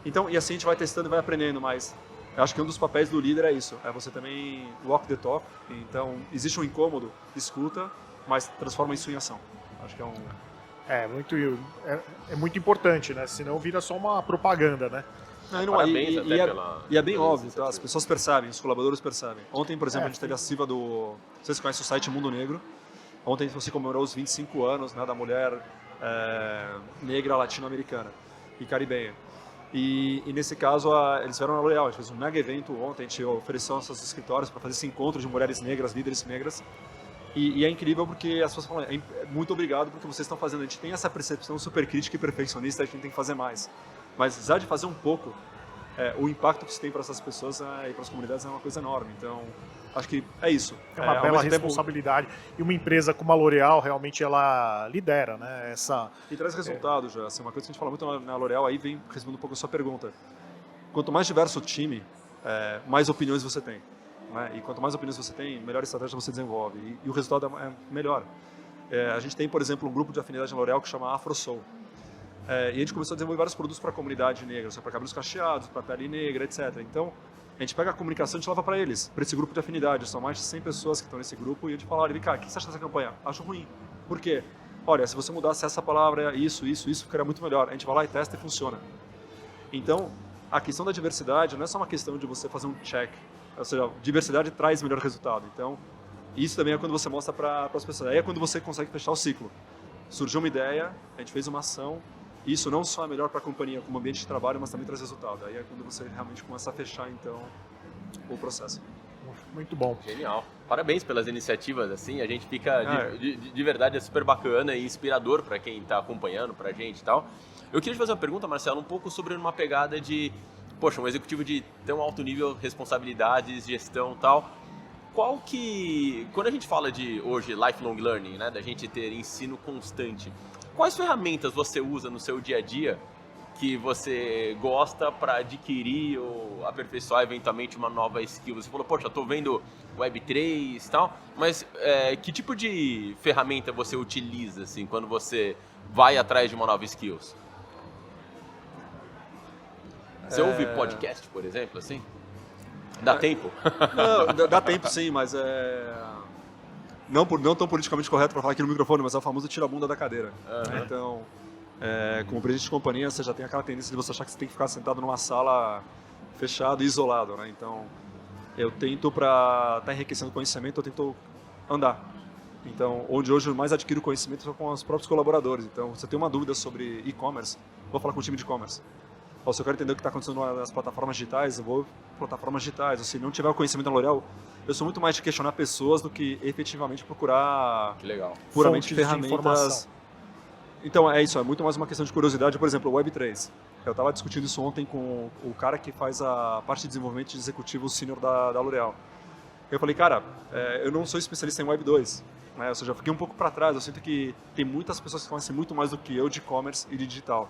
[SPEAKER 4] Então, e assim a gente vai testando e vai aprendendo, mas eu acho que um dos papéis do líder é isso, é você também walk the talk. Então existe um incômodo, escuta, mas transforma isso em ação. Acho que
[SPEAKER 2] É muito importante, né? Senão vira só uma propaganda, né?
[SPEAKER 3] Parabéns até
[SPEAKER 4] e é bem óbvio, tá? As pessoas percebem, os colaboradores percebem. Ontem, por exemplo, a gente teve a Silva do... Vocês conhecem o site Mundo Negro. Ontem você comemorou os 25 anos, né, da mulher negra latino-americana e caribenha. E nesse caso, eles vieram na L'Oréal. A gente fez um mega evento ontem, a gente ofereceu nossos escritórios para fazer esse encontro de mulheres negras, líderes negras. E é incrível porque as pessoas falam, muito obrigado porque vocês estão fazendo. A gente tem essa percepção super crítica e perfeccionista, a gente tem que fazer mais. Mas já de fazer um pouco, o impacto que isso tem para essas pessoas e para as comunidades é uma coisa enorme. Então, acho que é isso.
[SPEAKER 2] É uma bela responsabilidade. E uma empresa como a L'Oréal, realmente, ela lidera, né?
[SPEAKER 4] E traz resultados já. Assim, uma coisa que a gente fala muito na L'Oréal, aí vem respondendo um pouco a sua pergunta. Quanto mais diverso o time, mais opiniões você tem. Né? E quanto mais opiniões você tem, melhor estratégia você desenvolve. E o resultado é melhor. A gente tem, por exemplo, um grupo de afinidade na L'Oréal que chama AfroSoul. E a gente começou a desenvolver vários produtos para a comunidade negra, para cabelos cacheados, para pele negra, etc. Então, a gente pega a comunicação e a gente leva para eles, para esse grupo de afinidade. São mais de 100 pessoas que estão nesse grupo e a gente fala, olha, vem cá, o que você acha dessa campanha? Acho ruim. Por quê? Olha, se você mudasse essa palavra, isso, ficaria muito melhor. A gente vai lá e testa e funciona. Então, a questão da diversidade não é só uma questão de você fazer um check. Ou seja, diversidade traz melhor resultado. Então, isso também é quando você mostra para as pessoas. Aí é quando você consegue fechar o ciclo. Surgiu uma ideia, a gente fez uma ação. Isso não só é melhor para a companhia como ambiente de trabalho, mas também traz resultado. Aí é quando você realmente começa a fechar, então, o processo.
[SPEAKER 2] Muito bom.
[SPEAKER 3] Genial. Parabéns pelas iniciativas, assim, a gente fica, de verdade, é super bacana e inspirador para quem está acompanhando, para a gente e tal. Eu queria te fazer uma pergunta, Marcelo, um pouco sobre uma pegada de, poxa, um executivo de tão alto nível, responsabilidades, gestão e tal. Quando a gente fala de, hoje, lifelong learning, né, da gente ter ensino constante, quais ferramentas você usa no seu dia a dia que você gosta para adquirir ou aperfeiçoar eventualmente uma nova skill? Você falou, poxa, estou vendo Web3 e tal, mas que tipo de ferramenta você utiliza assim, quando você vai atrás de uma nova skill? Você ouve podcast, por exemplo, assim? Dá tempo?
[SPEAKER 4] Não, dá tempo sim, mas não tão politicamente correto para falar aqui no microfone, mas é o famoso tira a bunda da cadeira. Uhum. Então, como presidente de companhia, você já tem aquela tendência de você achar que você tem que ficar sentado numa sala fechado e isolado, né? Então, eu tento, para estar enriquecendo conhecimento, eu tento andar. Então, onde hoje eu mais adquiro conhecimento são com os próprios colaboradores. Então, você tem uma dúvida sobre e-commerce, vou falar com o time de e-commerce. Ou se eu quero entender o que está acontecendo nas plataformas digitais, eu vou para plataformas digitais. Ou se não tiver o conhecimento da L'Oréal, eu sou muito mais de questionar pessoas do que efetivamente procurar puramente ferramentas. Então é isso, é muito mais uma questão de curiosidade. Por exemplo, o Web3. Eu estava discutindo isso ontem com o cara que faz a parte de desenvolvimento de executivo sênior da L'Oréal. Eu falei, cara, eu não sou especialista em Web2. Né? Ou seja, eu fiquei um pouco para trás. Eu sinto que tem muitas pessoas que conhecem muito mais do que eu de e-commerce e de digital.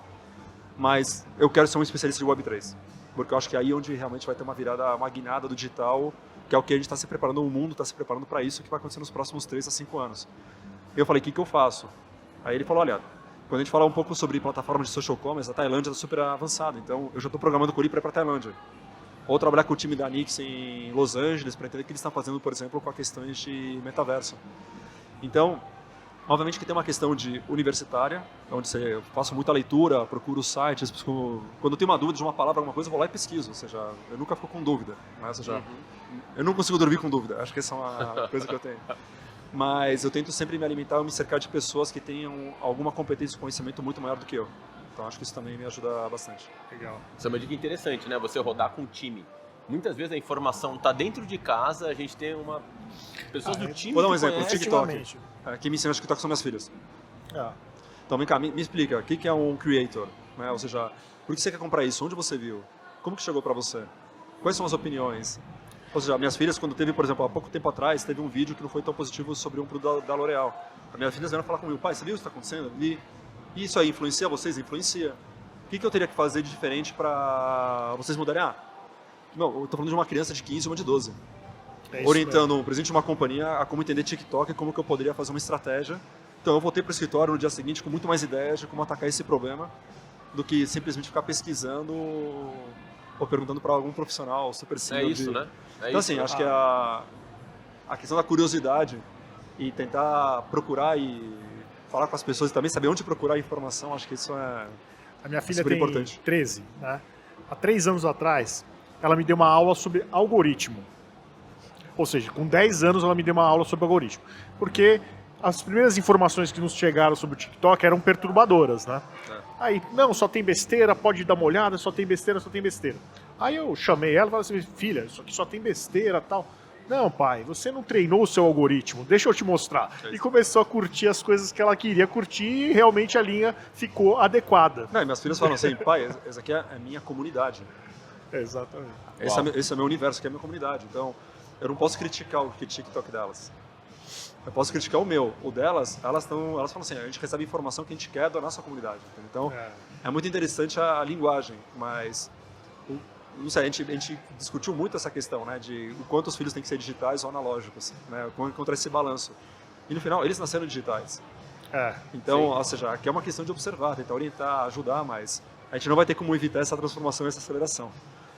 [SPEAKER 4] mas eu quero ser um especialista de Web3, porque eu acho que é aí onde realmente vai ter uma virada, uma guinada do digital, que é o que a gente está se preparando, o mundo está se preparando para isso, que vai acontecer nos próximos 3 a 5 anos. Eu falei, o que eu faço? Aí ele falou, olha, quando a gente fala um pouco sobre plataformas de social commerce, a Tailândia está super avançada, então eu já estou programando o Curi para ir para a Tailândia. Ou trabalhar com o time da Nix em Los Angeles para entender o que eles estão fazendo, por exemplo, com a questões de metaverso. Então, obviamente que tem uma questão de universitária, onde eu faço muita leitura, procuro sites, quando eu tenho uma dúvida de uma palavra, alguma coisa, eu vou lá e pesquiso, ou seja, eu nunca fico com dúvida, né? Ou seja, eu não consigo dormir com dúvida, acho que essa é uma coisa que eu tenho. Mas eu tento sempre me alimentar e me cercar de pessoas que tenham alguma competência e conhecimento muito maior do que eu. Então acho que isso também me ajuda bastante.
[SPEAKER 2] Legal.
[SPEAKER 3] Isso é uma dica interessante, né? Você rodar com um time. Muitas vezes a informação está dentro de casa, a gente tem pessoas do time
[SPEAKER 4] Vou dar um
[SPEAKER 3] que
[SPEAKER 4] exemplo, o
[SPEAKER 3] conhecem.
[SPEAKER 4] TikTok. Quem me ensina o TikTok são minhas filhas. Então vem cá, me explica, o que é um creator? Né? Ou seja, por que você quer comprar isso? Onde você viu? Como que chegou para você? Quais são as opiniões? Ou seja, minhas filhas, quando teve, por exemplo, há pouco tempo atrás, teve um vídeo que não foi tão positivo sobre um produto da L'Oréal. As minhas filhas vieram falar comigo, pai, você viu o que está acontecendo? E isso aí influencia vocês? Influencia. O que eu teria que fazer de diferente para vocês mudarem? Não, eu estou falando de uma criança de 15 e uma de 12. Orientando um presidente de uma companhia a como entender TikTok e como que eu poderia fazer uma estratégia. Então eu voltei para o escritório no dia seguinte com muito mais ideias de como atacar esse problema do que simplesmente ficar pesquisando ou perguntando para algum profissional super senior.
[SPEAKER 3] É isso, né?
[SPEAKER 4] Então assim, acho que a questão da curiosidade e tentar procurar e falar com as pessoas e também saber onde procurar a informação, acho que isso é
[SPEAKER 2] A minha filha
[SPEAKER 4] super
[SPEAKER 2] tem
[SPEAKER 4] importante.
[SPEAKER 2] 13, né? Há 3 anos atrás, ela me deu uma aula sobre algoritmo. Ou seja, com 10 anos ela me deu uma aula sobre algoritmo. Porque as primeiras informações que nos chegaram sobre o TikTok eram perturbadoras, né? Aí, não, só tem besteira, pode dar uma olhada, só tem besteira, só tem besteira. Aí eu chamei ela e falei assim, filha, isso aqui só tem besteira e tal. Não, pai, você não treinou o seu algoritmo, deixa eu te mostrar. E começou a curtir as coisas que ela queria curtir e realmente a linha ficou adequada.
[SPEAKER 4] Não, e minhas filhas falam assim, pai, essa aqui é a minha comunidade.
[SPEAKER 2] Exatamente.
[SPEAKER 4] Esse é o meu universo, que é a minha comunidade. Então, eu não posso criticar o TikTok delas. Eu posso criticar o meu. O delas, elas falam assim, a gente recebe informação que a gente quer da nossa comunidade. Então, é muito interessante a linguagem, mas não sei, a gente discutiu muito essa questão, né, de o quanto os filhos têm que ser digitais ou analógicos, né, como encontrar esse balanço. E no final, eles nasceram digitais. Então, ou seja, aqui é uma questão de observar, tentar orientar, ajudar, mas a gente não vai ter como evitar essa transformação e essa aceleração.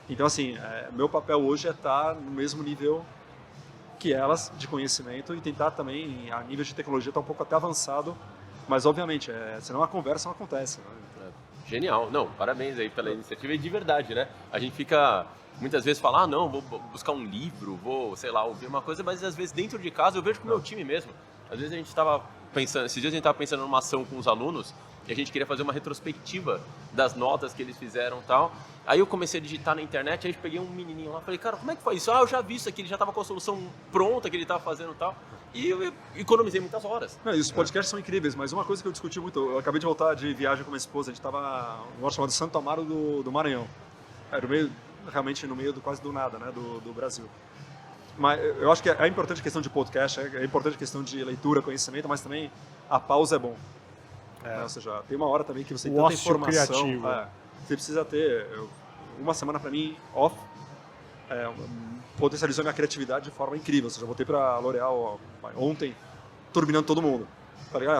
[SPEAKER 4] Então, assim, meu papel hoje é estar no mesmo nível que elas de conhecimento e tentar também, a nível de tecnologia, estar um pouco até avançado, mas obviamente, senão a conversa não acontece. Né?
[SPEAKER 3] Genial. Não, parabéns aí pela iniciativa e de verdade, né? A gente fica, muitas vezes, fala, não, vou buscar um livro, vou, sei lá, ouvir uma coisa, mas às vezes dentro de casa eu vejo com o meu time mesmo. Às vezes a gente estava pensando, esses dias a gente estava pensando numa ação com os alunos e a gente queria fazer uma retrospectiva das notas que eles fizeram e tal. Aí eu comecei a digitar na internet, aí eu peguei um menininho lá, falei, cara, como é que faz isso? Eu já vi isso aqui, ele já estava com a solução pronta que ele estava fazendo e tal. E eu economizei muitas horas.
[SPEAKER 4] Não, e os podcasts são incríveis, mas uma coisa que eu discuti muito, eu acabei de voltar de viagem com minha esposa, a gente estava num lugar chamado Santo Amaro do Maranhão. Era realmente no meio quase do nada, né, do Brasil. Mas eu acho que é importante a questão de podcast, é importante a questão de leitura, conhecimento, mas também a pausa é bom. Ou seja, tem uma hora também que você tem tanta informação. Criativo. Você precisa ter uma semana para mim off, potencializou minha criatividade de forma incrível. Ou seja, eu voltei para a L'Oréal ontem, turbinando todo mundo.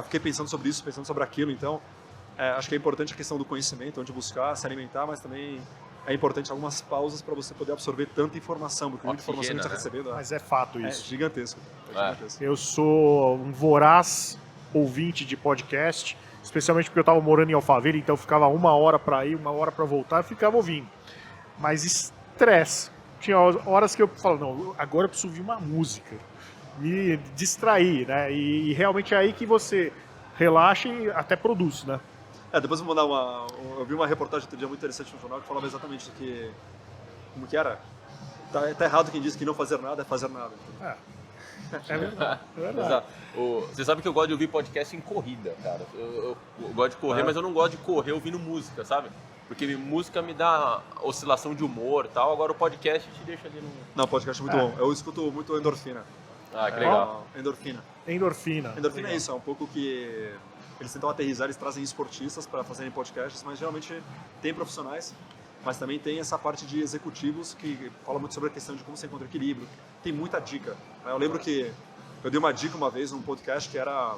[SPEAKER 4] Fiquei pensando sobre isso, pensando sobre aquilo. Então, acho que é importante a questão do conhecimento, onde buscar, se alimentar, mas também é importante algumas pausas para você poder absorver tanta informação, porque muita informação que você está recebendo.
[SPEAKER 2] Mas é fato isso.
[SPEAKER 4] É gigantesco.
[SPEAKER 2] Eu sou um voraz ouvinte de podcast, especialmente porque eu estava morando em Alphaville, então eu ficava 1 hora para ir, 1 hora para voltar, eu ficava ouvindo. Mas estresse. Tinha horas que eu falava, não, agora eu preciso ouvir uma música, me distrair, né? E realmente é aí que você relaxa e até produz, né?
[SPEAKER 4] Depois eu vou mandar eu vi uma reportagem outro dia muito interessante no jornal que falava exatamente do que... Como que era? Tá errado quem diz que não fazer nada é fazer nada.
[SPEAKER 2] É verdade.
[SPEAKER 3] Exato. Você sabe que eu gosto de ouvir podcast em corrida, cara. Eu gosto de correr, mas eu não gosto de correr ouvindo música, sabe? Porque música me dá oscilação de humor e tal, agora o podcast te deixa ali no...
[SPEAKER 4] Não, o podcast é muito bom. Eu escuto muito endorfina.
[SPEAKER 3] Ah, que legal.
[SPEAKER 4] Endorfina.
[SPEAKER 2] Endorfina
[SPEAKER 4] Endorfina é isso, é um pouco que... eles tentam aterrissar, eles trazem esportistas para fazerem podcasts, mas geralmente tem profissionais, mas também tem essa parte de executivos que fala muito sobre a questão de como você encontra equilíbrio. Tem muita dica. Eu lembro que eu dei uma dica uma vez num podcast que era,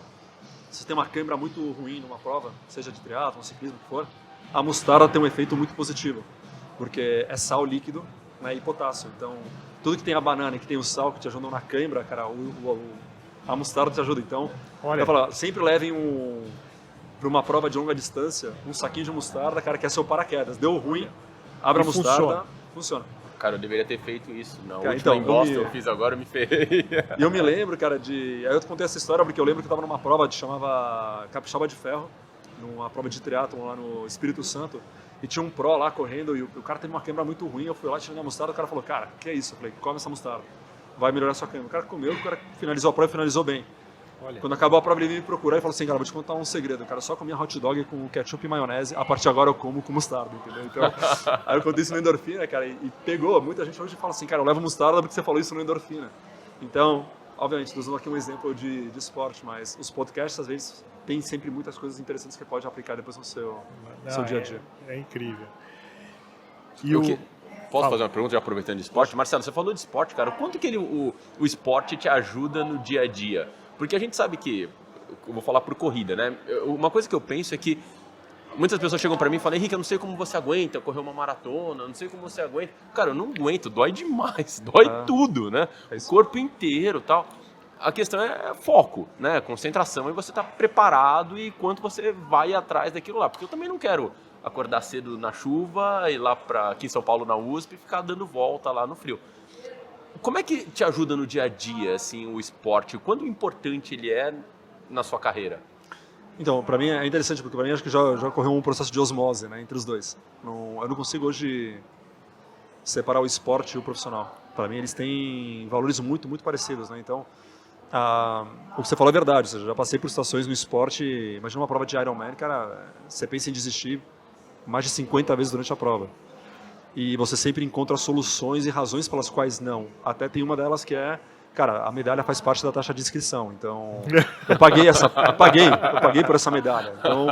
[SPEAKER 4] se você tem uma câimbra muito ruim numa prova, seja de triatlon, ciclismo, o que for, a mostarda tem um efeito muito positivo, porque é sal líquido, né, e potássio. Então, tudo que tem a banana e que tem o sal que te ajudam na câimbra, cara, a mostarda te ajuda. Então, eu falo, sempre levem para uma prova de longa distância um saquinho de mostarda, cara, que é seu paraquedas. Deu ruim, abre a mostarda, funciona.
[SPEAKER 3] Cara, eu deveria ter feito isso. Na
[SPEAKER 4] cara,
[SPEAKER 3] última
[SPEAKER 4] então,
[SPEAKER 3] em Boston, eu fiz agora, eu me ferrei.
[SPEAKER 4] E eu me lembro, cara, aí eu te contei essa história porque eu lembro que eu estava numa prova que chamava Capixaba de Ferro, numa prova de triatlon lá no Espírito Santo, e tinha um pro lá correndo e o cara teve uma câimbra muito ruim, eu fui lá tirando a mostarda, o cara falou, cara, que é isso? Eu falei, come essa mostarda, vai melhorar a sua câimbra. O cara comeu, o cara finalizou a prova e finalizou bem. Olha. Quando acabou a prova, ele veio me procurar e falou assim, cara, vou te contar um segredo, o cara só comia hot dog com ketchup e maionese, a partir de agora eu como com mostarda, entendeu? Então, aí eu contei isso no Endorfina, cara, e pegou. Muita gente hoje fala assim, cara, eu levo mostarda porque você falou isso no Endorfina. Então, obviamente, estou usando aqui um exemplo de esporte, mas os podcasts, às vezes, tem sempre muitas coisas interessantes que você pode aplicar depois no seu dia a dia.
[SPEAKER 2] É incrível.
[SPEAKER 3] Posso fazer uma pergunta já aproveitando de esporte? Marcelo, você falou de esporte, cara. O quanto que o esporte te ajuda no dia a dia? Porque a gente sabe que, eu vou falar por corrida, né? Uma coisa que eu penso é que muitas pessoas chegam pra mim e falam, Henrique, eu não sei como você aguenta correr uma maratona, eu não sei como você aguenta. Cara, eu não aguento, dói demais, dói tudo, né? O corpo inteiro e tal. A questão é foco, né? Concentração e você estar preparado e quanto você vai atrás daquilo lá. Porque eu também não quero acordar cedo na chuva, ir lá aqui em São Paulo na USP e ficar dando volta lá no frio. Como é que te ajuda no dia a dia, assim, o esporte? Quanto importante ele é na sua carreira?
[SPEAKER 4] Então, para mim é interessante, porque para mim acho que já ocorreu um processo de osmose, né, entre os dois. Eu não consigo hoje separar o esporte e o profissional. Para mim eles têm valores muito, muito parecidos, né? Então, o que você falou é verdade. Ou seja, já passei por situações no esporte, imagina uma prova de Ironman, cara, você pensa em desistir mais de 50 vezes durante a prova. E você sempre encontra soluções e razões pelas quais não. Até tem uma delas que é, cara, a medalha faz parte da taxa de inscrição. Então, eu paguei por essa medalha. Então,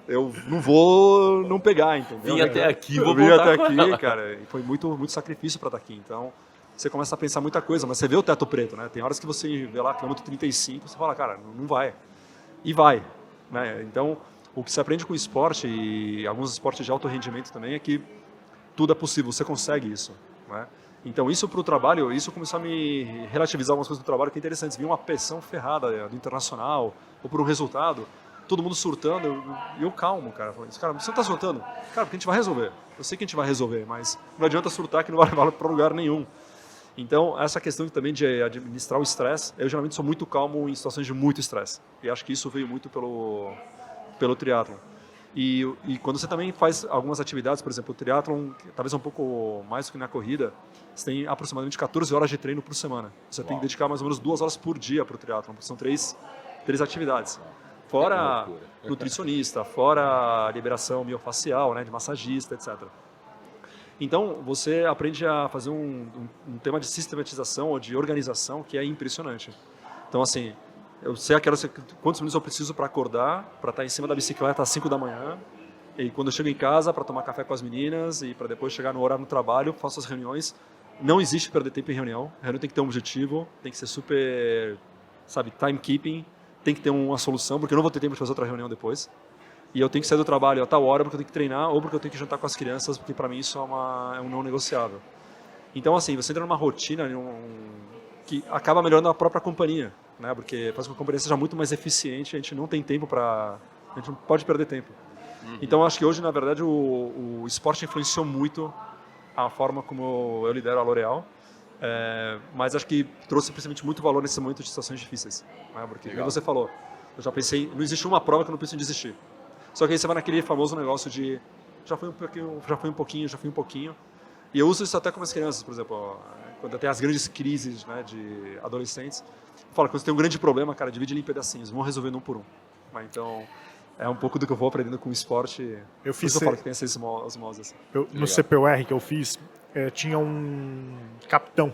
[SPEAKER 4] eu não vou não pegar, entendeu?
[SPEAKER 3] Vim até aqui, vou
[SPEAKER 4] Vim
[SPEAKER 3] voltar
[SPEAKER 4] até aqui, cara. E foi muito, muito sacrifício para estar aqui. Então, você começa a pensar muita coisa, mas você vê o teto preto, né? Tem horas que você vê lá, quilômetro 35, você fala, cara, não vai. E vai, né? Então, o que se aprende com o esporte e alguns esportes de alto rendimento também é que tudo é possível, você consegue isso, né? Então isso para o trabalho, isso começou a me relativizar algumas coisas do trabalho que é interessante. Você viu uma pressão ferrada do internacional ou por um resultado, todo mundo surtando, e eu calmo, cara. Falei, cara, você não está surtando? Cara, porque a gente vai resolver. Eu sei que a gente vai resolver, mas não adianta surtar que não vai levar para lugar nenhum. Então essa questão também de administrar o estresse, eu geralmente sou muito calmo em situações de muito estresse. E acho que isso veio muito pelo triatlon. E quando você também faz algumas atividades, por exemplo, o triatlon, talvez um pouco mais do que na corrida, você tem aproximadamente 14 horas de treino por semana. Você tem que dedicar mais ou menos 2 horas por dia para o triatlon, porque são três atividades. Fora nutricionista, fora liberação miofacial, né, de massagista, etc. Então, você aprende a fazer um tema de sistematização ou de organização que é impressionante. Então, assim, eu sei quantos minutos eu preciso para acordar, para estar em cima da bicicleta às 5 da manhã, e quando eu chego em casa para tomar café com as meninas e para depois chegar no horário no trabalho, faço as reuniões. Não existe perder tempo em reunião. A reunião tem que ter um objetivo, tem que ser super, sabe, timekeeping, tem que ter uma solução, porque eu não vou ter tempo de fazer outra reunião depois. E eu tenho que sair do trabalho a tal hora porque eu tenho que treinar ou porque eu tenho que jantar com as crianças, porque para mim isso é um não negociável. Então, assim, você entra numa rotina que acaba melhorando a própria companhia, né? Porque faz com que a companhia seja muito mais eficiente, a gente não tem tempo a gente não pode perder tempo. Então, acho que hoje, na verdade, o esporte influenciou muito a forma como eu lidero a L'Oréal, mas acho que trouxe principalmente muito valor nesse momento de situações difíceis, né? Porque, como você falou, eu já pensei, não existe uma prova que eu não penso em desistir. Só que aí você vai naquele famoso negócio de já fui um pouquinho. E eu uso isso até com as crianças, por exemplo, quando tem as grandes crises, né, de adolescentes. Eu falo, quando você tem um grande problema, cara, divide ele em pedacinhos, vamos resolvendo um por um. Então, é um pouco do que eu vou aprendendo com o esporte.
[SPEAKER 2] Eu
[SPEAKER 4] falo que tem essa osmose. Assim.
[SPEAKER 2] No CPUR que eu fiz, tinha um capitão.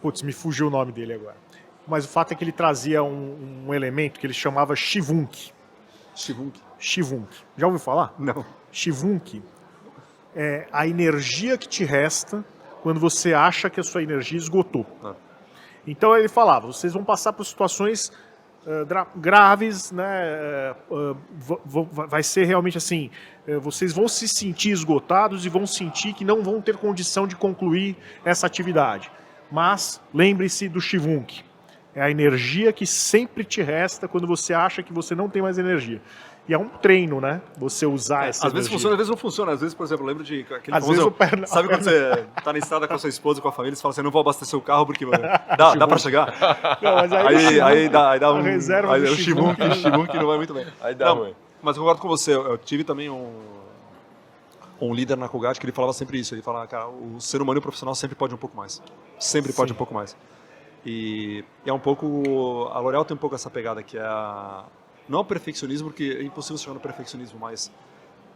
[SPEAKER 2] Putz, me fugiu o nome dele agora. mas o fato é que ele trazia um elemento que ele chamava Shivunk.
[SPEAKER 4] Shivunk?
[SPEAKER 2] Shivunk. Já ouviu falar?
[SPEAKER 4] Não.
[SPEAKER 2] Shivunk é a energia que te resta quando você acha que a sua energia esgotou. Então ele falava, vocês vão passar por situações graves, né? Vai ser realmente assim, vocês vão se sentir esgotados e vão sentir que não vão ter condição de concluir essa atividade. Mas lembre-se do Shivunk. É a energia que sempre te resta quando você acha que você não tem mais energia. E é um treino, né? Você usar essa
[SPEAKER 4] Às vezes
[SPEAKER 2] energia.
[SPEAKER 4] funciona, às vezes não funciona. Às vezes, por exemplo, eu lembro de aquele
[SPEAKER 2] Às vezes
[SPEAKER 4] sabe quando você tá na estrada com a sua esposa, com a família, você fala assim, eu não vou abastecer o carro porque dá pra chegar?
[SPEAKER 2] Não, mas
[SPEAKER 4] aí dá um...
[SPEAKER 2] reserva
[SPEAKER 4] aí
[SPEAKER 2] do
[SPEAKER 4] o Shivunk não vai muito bem.
[SPEAKER 3] Aí dá
[SPEAKER 4] Não,
[SPEAKER 3] ruim.
[SPEAKER 4] mas eu concordo com você. Eu tive também um líder na Colgate que ele falava sempre isso. Ele falava, cara, o ser humano e o profissional sempre pode um pouco mais. Sempre pode um pouco mais. E é um pouco... A L'Oréal tem um pouco essa pegada que é não o perfeccionismo, porque é impossível chegar no perfeccionismo, mas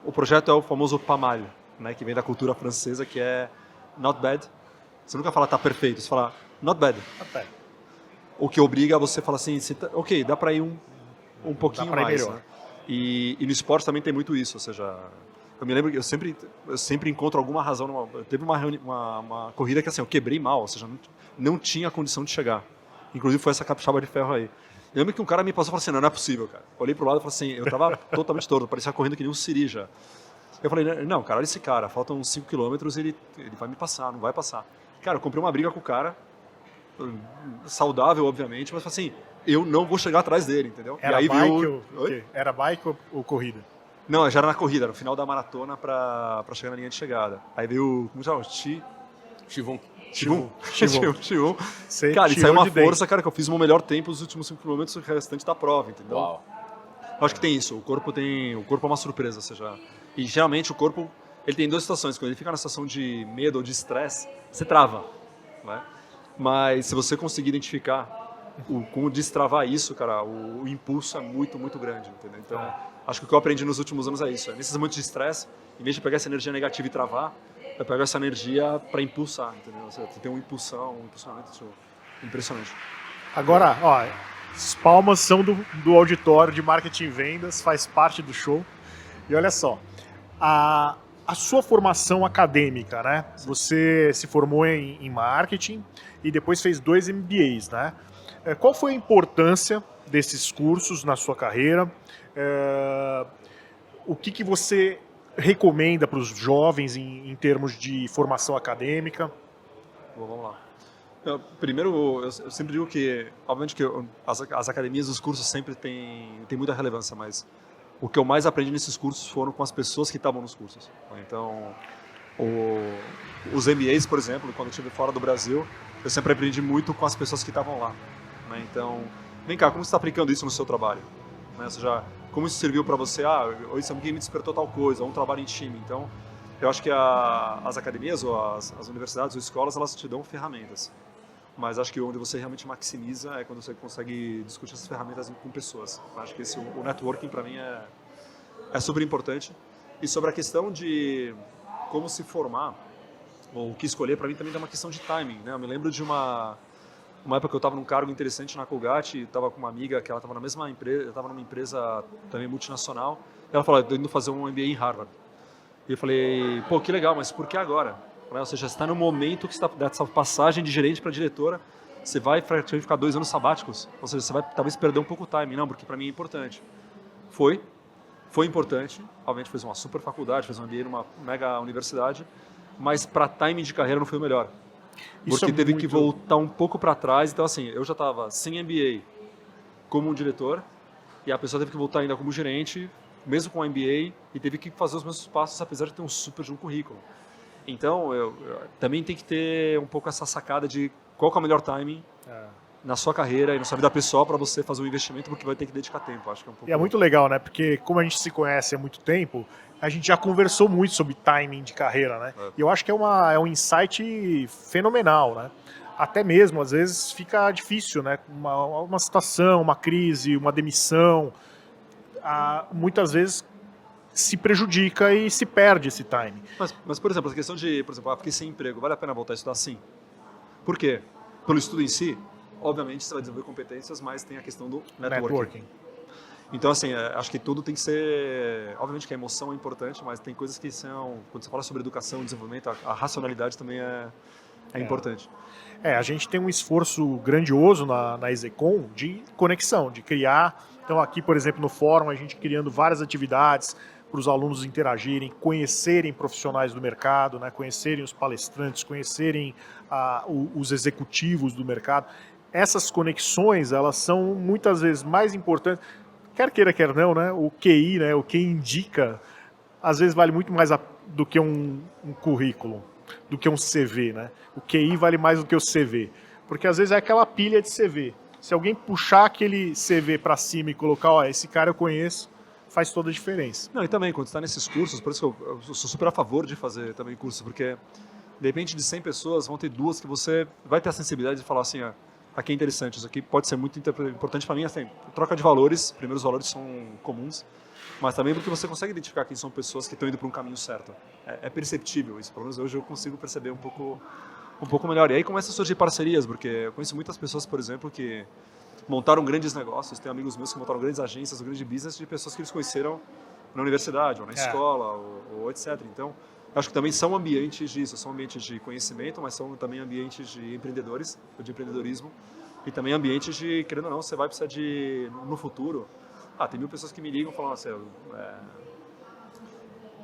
[SPEAKER 4] o projeto é o famoso PAMAL, né, que vem da cultura francesa, que é not bad. Você nunca fala tá perfeito, você fala not bad. O que obriga a você falar assim, ok, dá para ir um pouquinho mais. Né? E no esporte também tem muito isso, ou seja, eu me lembro que eu sempre encontro alguma razão. Teve uma corrida que assim, eu quebrei mal, ou seja, não tinha condição de chegar. Inclusive foi essa capixaba de ferro aí. Eu lembro que um cara me passou e falou assim, não é possível, cara. Olhei pro lado e falei assim, eu tava totalmente torto, parecia correndo que nem um siri já. Eu falei, não, cara, olha esse cara, faltam 5 km, ele vai me passar, não vai passar. Cara, eu comprei uma briga com o cara, saudável, obviamente, mas assim, eu não vou chegar atrás dele, entendeu?
[SPEAKER 2] Era
[SPEAKER 4] e aí
[SPEAKER 2] bike Era bike ou corrida?
[SPEAKER 4] Não, já era na corrida, no final da maratona pra chegar na linha de chegada. Aí veio, como chama? Shivunk. Cara, isso aí é uma força, cara, que eu fiz o meu melhor tempo nos últimos 5 km o restante da prova, entendeu?
[SPEAKER 3] Uau.
[SPEAKER 4] Eu acho que tem isso, o corpo é uma surpresa, ou seja, e geralmente o corpo, ele tem duas situações, quando ele fica na situação de medo ou de estresse, você trava, né? Mas se você conseguir identificar como destravar isso, cara, o impulso é muito, muito grande, entendeu? Então, acho que o que eu aprendi nos últimos anos é isso, nesses momentos de estresse, em vez de pegar essa energia negativa e travar, eu pego essa energia para impulsar, entendeu? Você tem um impulsionamento impressionante.
[SPEAKER 2] Agora, ó, as palmas são do auditório de marketing e vendas, faz parte do show. E olha só, a sua formação acadêmica, né? Você se formou em marketing e depois fez 2 MBAs, né? Qual foi a importância desses cursos na sua carreira? O que você recomenda para os jovens em termos de formação acadêmica?
[SPEAKER 4] Bom, vamos lá. Primeiro, eu sempre digo que, obviamente, que as academias, os cursos sempre têm muita relevância, mas o que eu mais aprendi nesses cursos foram com as pessoas que estavam nos cursos. Então, os MBAs, por exemplo, quando eu estive fora do Brasil, eu sempre aprendi muito com as pessoas que estavam lá. Né? Então, vem cá, como você está aplicando isso no seu trabalho? Né? Ou seja, como isso serviu para você? Isso aqui me despertou tal coisa, um trabalho em time. Então, eu acho que as academias, ou as universidades, ou escolas, elas te dão ferramentas. Mas acho que onde você realmente maximiza é quando você consegue discutir essas ferramentas com pessoas. Eu acho que o networking, para mim, é super importante. E sobre a questão de como se formar, ou o que escolher, para mim também tem uma questão de timing. Né? Eu me lembro de uma época que eu estava num cargo interessante na Colgate, estava com uma amiga que ela estava na mesma empresa, eu estava numa empresa também multinacional, e ela falou, estou indo fazer um MBA em Harvard. E eu falei, pô, que legal, mas por que agora? Ou seja, você está no momento que você está dessa passagem de gerente para diretora, você vai ficar 2 anos sabáticos, ou seja, você vai talvez perder um pouco o timing. Não, porque para mim é importante. Foi importante, obviamente fez uma super faculdade, fez um MBA numa mega universidade, mas para timing de carreira não foi o melhor. Porque teve que voltar um pouco para trás. Então, assim, eu já estava sem MBA como um diretor e a pessoa teve que voltar ainda como gerente, mesmo com MBA, e teve que fazer os mesmos passos, apesar de ter um super de um currículo. Então, eu também tem que ter um pouco essa sacada de qual que é o melhor timing na sua carreira e na sua vida pessoal para você fazer um investimento, porque vai ter que dedicar tempo. Acho que é um pouco...
[SPEAKER 2] E é muito legal, né? Porque como a gente se conhece há muito tempo, a gente já conversou muito sobre timing de carreira, né? E eu acho que é um insight fenomenal, né? Até mesmo, às vezes, fica difícil, né? Uma situação, uma crise, uma demissão, muitas vezes se prejudica e se perde esse timing.
[SPEAKER 4] Mas, por exemplo, a questão de, fiquei sem emprego, vale a pena voltar a estudar? Sim. Por quê? Pelo estudo em si? obviamente você vai desenvolver competências, mas tem a questão do
[SPEAKER 2] Networking.
[SPEAKER 4] Então, assim, acho que tudo tem que ser... Obviamente que a emoção é importante, mas tem coisas que são... Quando você fala sobre educação e desenvolvimento, a racionalidade também é importante.
[SPEAKER 2] A gente tem um esforço grandioso na Execom de conexão, de criar... Então, aqui, por exemplo, no fórum, a gente criando várias atividades para os alunos interagirem, conhecerem profissionais do mercado, né, conhecerem os palestrantes, conhecerem os executivos do mercado. Essas conexões, elas são muitas vezes mais importantes... Quer queira, quer não, né? O QI, né? O que indica, às vezes vale muito mais do que um currículo, do que um CV, né? O QI vale mais do que o CV, porque às vezes é aquela pilha de CV. Se alguém puxar aquele CV para cima e colocar, esse cara eu conheço, faz toda a diferença.
[SPEAKER 4] Não, e também, quando você está nesses cursos, por isso que eu sou super a favor de fazer também curso, porque de repente de 100 pessoas vão ter 2 que você vai ter a sensibilidade de falar assim, aqui é interessante, isso aqui pode ser muito importante para mim, assim, troca de valores, primeiro os valores são comuns, mas também porque você consegue identificar quem são pessoas que estão indo para um caminho certo. É perceptível isso, pelo menos hoje eu consigo perceber um pouco melhor. E aí começa a surgir parcerias, porque eu conheço muitas pessoas, por exemplo, que montaram grandes negócios, tenho amigos meus que montaram grandes agências, grandes business de pessoas que eles conheceram na universidade, ou na escola, ou etc. Então, acho que também são ambientes disso, são ambientes de conhecimento, mas são também ambientes de empreendedores, de empreendedorismo, e também ambientes de, querendo ou não, você vai precisar de, no futuro, tem 1000 pessoas que me ligam e falam assim,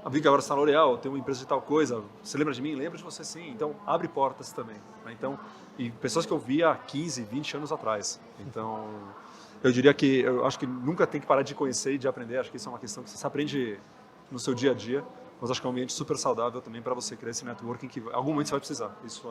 [SPEAKER 4] a Vic agora está na L'Oréal, tem uma empresa de tal coisa, você lembra de mim? Lembro de você sim, então abre portas também, né? Então, e pessoas que eu via há 15, 20 anos atrás, então eu diria que, eu acho que nunca tem que parar de conhecer e de aprender, acho que isso é uma questão que você aprende no seu dia a dia, mas acho que é um ambiente super saudável também para você criar esse networking que em algum momento você vai precisar. Isso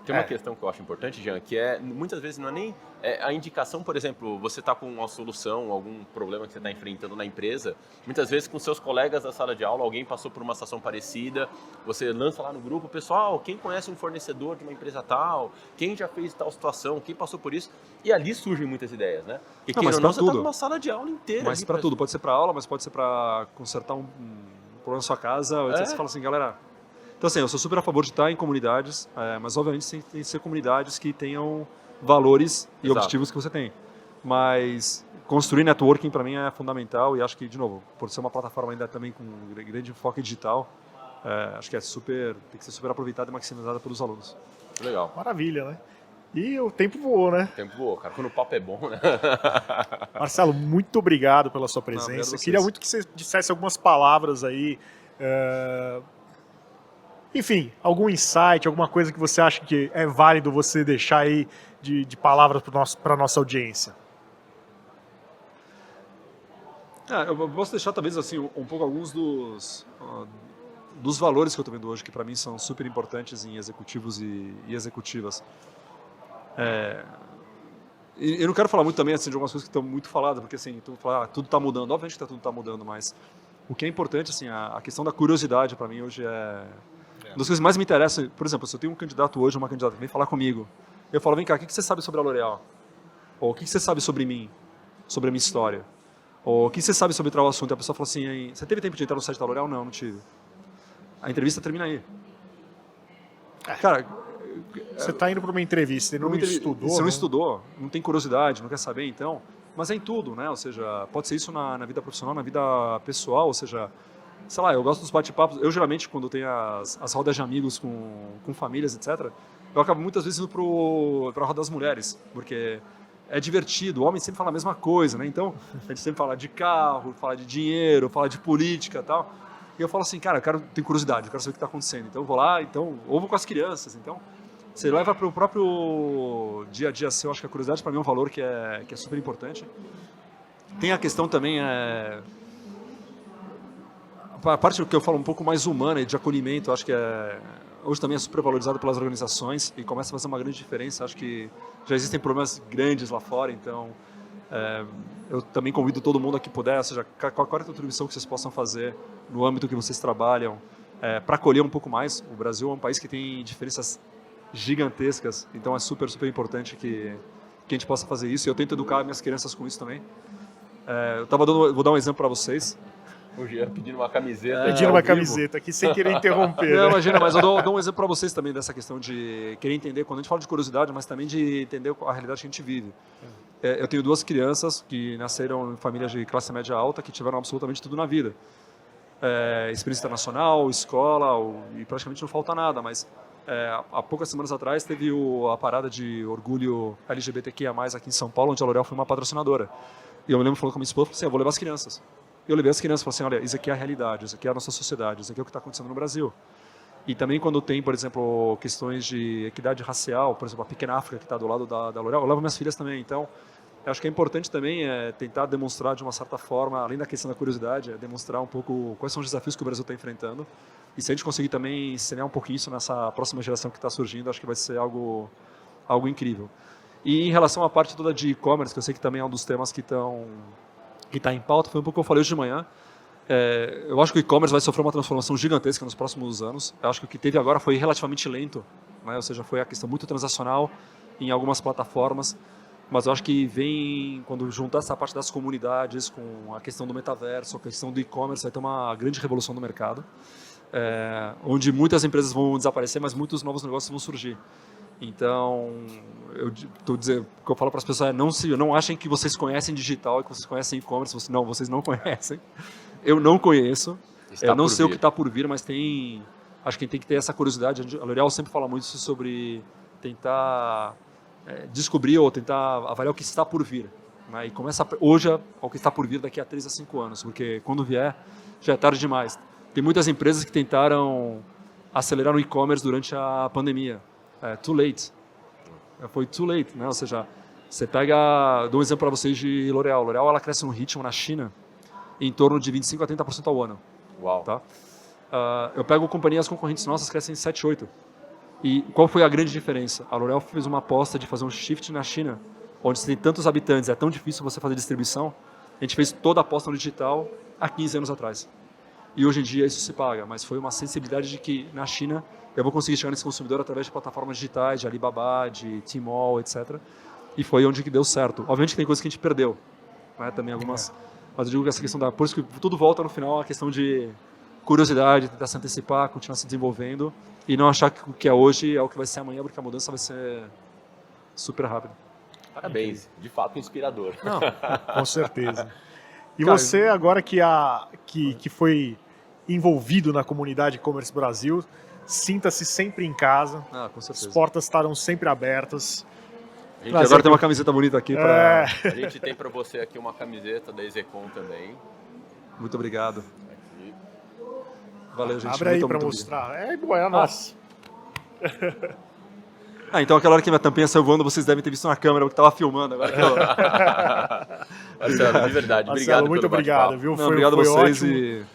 [SPEAKER 3] Tem uma questão que eu acho importante, Jean, que muitas vezes não é nem a indicação, por exemplo, você está com uma solução, algum problema que você está enfrentando na empresa, muitas vezes com seus colegas da sala de aula, alguém passou por uma situação parecida, você lança lá no grupo, pessoal, quem conhece um fornecedor de uma empresa tal, quem já fez tal situação, quem passou por isso, e ali surgem muitas ideias, né?
[SPEAKER 4] Não, mas para tudo.
[SPEAKER 3] Você está numa sala de aula inteira.
[SPEAKER 4] Mas para tudo, pode ser para aula, mas pode ser para consertar um problema na sua casa, você fala assim, galera... Então assim, eu sou super a favor de estar em comunidades, mas obviamente tem que ser comunidades que tenham valores e objetivos que você tem. Mas construir networking para mim é fundamental e acho que, de novo, por ser uma plataforma ainda também com grande foco digital, acho que tem que ser super aproveitada e maximizada pelos alunos.
[SPEAKER 3] Legal.
[SPEAKER 2] Maravilha, né? E o tempo voou, né?
[SPEAKER 3] O tempo voou, cara. Quando o papo é bom, né?
[SPEAKER 2] Marcelo, muito obrigado pela sua presença. Queria muito que você dissesse algumas palavras aí. Enfim, algum insight, alguma coisa que você acha que é válido você deixar aí de palavras para a nossa audiência.
[SPEAKER 4] Eu posso deixar talvez assim um pouco alguns dos valores que eu estou vendo hoje, que para mim são super importantes em executivos e executivas. Eu não quero falar muito também assim, de algumas coisas que estão muito faladas, porque assim, tudo está mudando. Obviamente que tudo está mudando, mas o que é importante, assim, a questão da curiosidade para mim hoje uma das coisas que mais me interessa. Por exemplo, se eu tenho um candidato hoje, uma candidata que vem falar comigo, eu falo, vem cá, o que você sabe sobre a L'Oréal? Ou o que você sabe sobre mim? Sobre a minha história? Ou o que você sabe sobre tal assunto? E a pessoa fala assim, você teve tempo de entrar no site da L'Oréal? Não tive. A entrevista termina aí. Cara...
[SPEAKER 2] Você está indo para uma entrevista e não estudou.
[SPEAKER 4] Você não estudou, não tem curiosidade, não quer saber, então... Mas é em tudo, né? Ou seja, pode ser isso na vida profissional, na vida pessoal, ou seja... Sei lá, eu gosto dos bate-papos. Eu, geralmente, quando tenho as rodas de amigos com famílias, etc., eu acabo muitas vezes indo para a roda das mulheres, porque é divertido. O homem sempre fala a mesma coisa, né? Então, a gente sempre fala de carro, fala de dinheiro, fala de política e tal. E eu falo assim, cara, eu tenho curiosidade, eu quero saber o que está acontecendo. Então, eu vou lá, ou vou com as crianças. Então, você leva para o próprio dia a dia seu. Eu acho que a curiosidade, para mim, é um valor que é super importante. Tem a questão também... A parte que eu falo um pouco mais humana e de acolhimento, acho que hoje também é super valorizado pelas organizações e começa a fazer uma grande diferença. Acho que já existem problemas grandes lá fora, então eu também convido todo mundo a que puder, ou seja, qualquer contribuição que vocês possam fazer no âmbito que vocês trabalham, para acolher um pouco mais. O Brasil é um país que tem diferenças gigantescas, então é super, super importante que a gente possa fazer isso. E eu tento educar minhas crianças com isso também. Vou dar um exemplo para vocês.
[SPEAKER 3] O Jean pedindo uma camiseta.
[SPEAKER 2] Pedindo uma camiseta aqui, sem querer interromper.
[SPEAKER 4] Não,
[SPEAKER 2] né?
[SPEAKER 4] imagina, mas eu dou um exemplo para vocês também dessa questão de querer entender, quando a gente fala de curiosidade, mas também de entender a realidade que a gente vive. Eu tenho 2 crianças que nasceram em famílias de classe média alta, que tiveram absolutamente tudo na vida. Experiência internacional, escola, e praticamente não falta nada, mas há poucas semanas atrás teve a parada de orgulho LGBTQIA+, aqui em São Paulo, onde a L'Oréal foi uma patrocinadora. E eu me lembro falando com a minha esposa, falei assim, eu vou levar as crianças. Eu levei as crianças e falei assim, olha, isso aqui é a realidade, isso aqui é a nossa sociedade, isso aqui é o que está acontecendo no Brasil. E também quando tem, por exemplo, questões de equidade racial, por exemplo, a Pequena África que está do lado da L'Oréal, eu levo minhas filhas também. Então, eu acho que é importante também tentar demonstrar de uma certa forma, além da questão da curiosidade, demonstrar um pouco quais são os desafios que o Brasil está enfrentando. E se a gente conseguir também ensinar um pouquinho isso nessa próxima geração que está surgindo, acho que vai ser algo incrível. E em relação à parte toda de e-commerce, que eu sei que também é um dos temas que está em pauta, foi um pouco o que eu falei hoje de manhã. Eu acho que o e-commerce vai sofrer uma transformação gigantesca nos próximos anos. Eu acho que o que teve agora foi relativamente lento, né? Ou seja, foi a questão muito transacional em algumas plataformas. Mas eu acho que quando juntar essa parte das comunidades com a questão do metaverso, a questão do e-commerce, vai ter uma grande revolução no mercado, onde muitas empresas vão desaparecer, mas muitos novos negócios vão surgir. Então, o que eu falo para as pessoas não achem que vocês conhecem digital e que vocês conhecem e-commerce. Vocês não conhecem. Eu não conheço. Eu não sei o que está por vir, mas acho que tem que ter essa curiosidade. A L'Oréal sempre fala muito sobre tentar descobrir ou tentar avaliar o que está por vir. Né? E começa hoje ao que está por vir daqui a 3 a 5 anos, porque quando vier já é tarde demais. Tem muitas empresas que tentaram acelerar o e-commerce durante a pandemia. Too late. Foi too late, né? Ou seja, você dou um exemplo para vocês de L'Oréal. L'Oréal ela cresce um ritmo na China em torno de 25% a 30% ao ano.
[SPEAKER 3] Uau.
[SPEAKER 4] Tá? Eu pego companhias concorrentes nossas que crescem 7, 8%. E qual foi a grande diferença? A L'Oréal fez uma aposta de fazer um shift na China, onde você tem tantos habitantes, é tão difícil você fazer distribuição. A gente fez toda a aposta no digital há 15 anos atrás. E hoje em dia isso se paga, mas foi uma sensibilidade de que na China eu vou conseguir chegar nesse consumidor através de plataformas digitais, de Alibaba, de Tmall, etc. E foi onde que deu certo. Obviamente que tem coisas que a gente perdeu, né? Também algumas. Mas eu digo que essa questão por isso que tudo volta no final a questão de curiosidade, tentar se antecipar, continuar se desenvolvendo e não achar que o que é hoje é o que vai ser amanhã, porque a mudança vai ser super rápida.
[SPEAKER 3] Parabéns, de fato inspirador.
[SPEAKER 2] Não, com certeza. E
[SPEAKER 4] Cara,
[SPEAKER 2] você agora que foi envolvido na comunidade e-commerce Brasil, sinta-se sempre em casa.
[SPEAKER 4] Com certeza.
[SPEAKER 2] As portas estarão sempre abertas.
[SPEAKER 3] A gente,
[SPEAKER 4] Agora tem uma camiseta bonita aqui para.
[SPEAKER 3] a gente tem para você aqui uma camiseta da Execom também.
[SPEAKER 4] Muito obrigado.
[SPEAKER 3] Aqui.
[SPEAKER 4] Valeu, gente.
[SPEAKER 2] Abre aí
[SPEAKER 4] muito,
[SPEAKER 2] para
[SPEAKER 4] muito
[SPEAKER 2] mostrar. É boa, é a nossa.
[SPEAKER 4] Então aquela hora que minha tampinha saiu voando, vocês devem ter visto na câmera, eu que estava filmando. Agora que eu...
[SPEAKER 3] Marcelo, de verdade,
[SPEAKER 2] Marcelo,
[SPEAKER 3] obrigado
[SPEAKER 2] muito
[SPEAKER 3] pelo
[SPEAKER 2] obrigado,
[SPEAKER 3] bate-papo.
[SPEAKER 2] viu?
[SPEAKER 4] Não, obrigado a vocês
[SPEAKER 2] ótimo.
[SPEAKER 4] e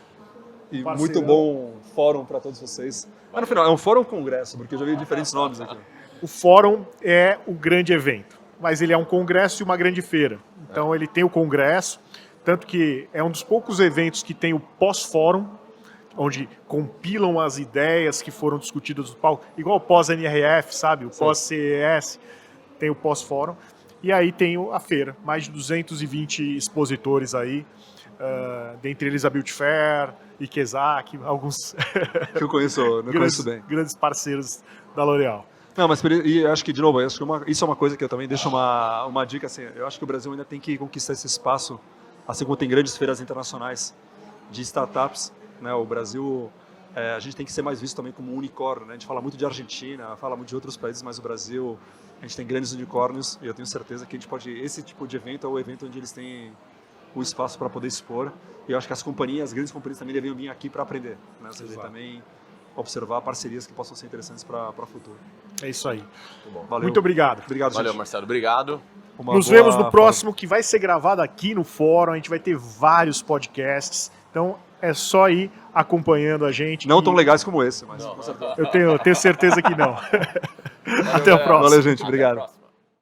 [SPEAKER 2] Parceirão.
[SPEAKER 4] muito bom fórum para todos vocês. Mas no final, é um fórum congresso, porque eu já vi diferentes nomes aqui.
[SPEAKER 2] O fórum é o grande evento, mas ele é um congresso e uma grande feira. Então ele tem o congresso, tanto que é um dos poucos eventos que tem o pós-fórum, onde compilam as ideias que foram discutidas no palco, igual o pós-NRF, sabe? O pós-CES, tem o pós-fórum. E aí tem a feira, mais de 220 expositores aí, dentre eles a Build Fair, Ikezaki, alguns
[SPEAKER 4] Que eu conheço bem.
[SPEAKER 2] grandes parceiros da L'Oréal.
[SPEAKER 4] Não, mas e acho que, de novo, acho que isso é uma coisa que eu também deixo uma dica, assim, eu acho que o Brasil ainda tem que conquistar esse espaço, assim como tem grandes feiras internacionais de startups, né? O Brasil, a gente tem que ser mais visto também como um unicórnio, né? A gente fala muito de Argentina, fala muito de outros países, mas o Brasil, a gente tem grandes unicórnios e eu tenho certeza que a gente pode, esse tipo de evento é o evento onde eles têm o espaço para poder expor, e eu acho que as grandes companhias também devem vir aqui para aprender, né? Ou seja, também observar parcerias que possam ser interessantes para o futuro.
[SPEAKER 2] É isso aí.
[SPEAKER 3] Muito bom.
[SPEAKER 4] Valeu.
[SPEAKER 2] Muito obrigado.
[SPEAKER 4] Obrigado,
[SPEAKER 3] Valeu,
[SPEAKER 4] gente.
[SPEAKER 3] Marcelo, obrigado.
[SPEAKER 2] Nos vemos no próximo, que vai ser gravado aqui no fórum. A gente vai ter vários podcasts. Então é só ir acompanhando a gente.
[SPEAKER 4] Não tão legais como esse, mas
[SPEAKER 3] Não.
[SPEAKER 4] com certeza.
[SPEAKER 2] Eu tenho certeza que não. Até a próxima.
[SPEAKER 4] Valeu, gente.
[SPEAKER 3] Até a
[SPEAKER 4] Obrigado.
[SPEAKER 3] próxima.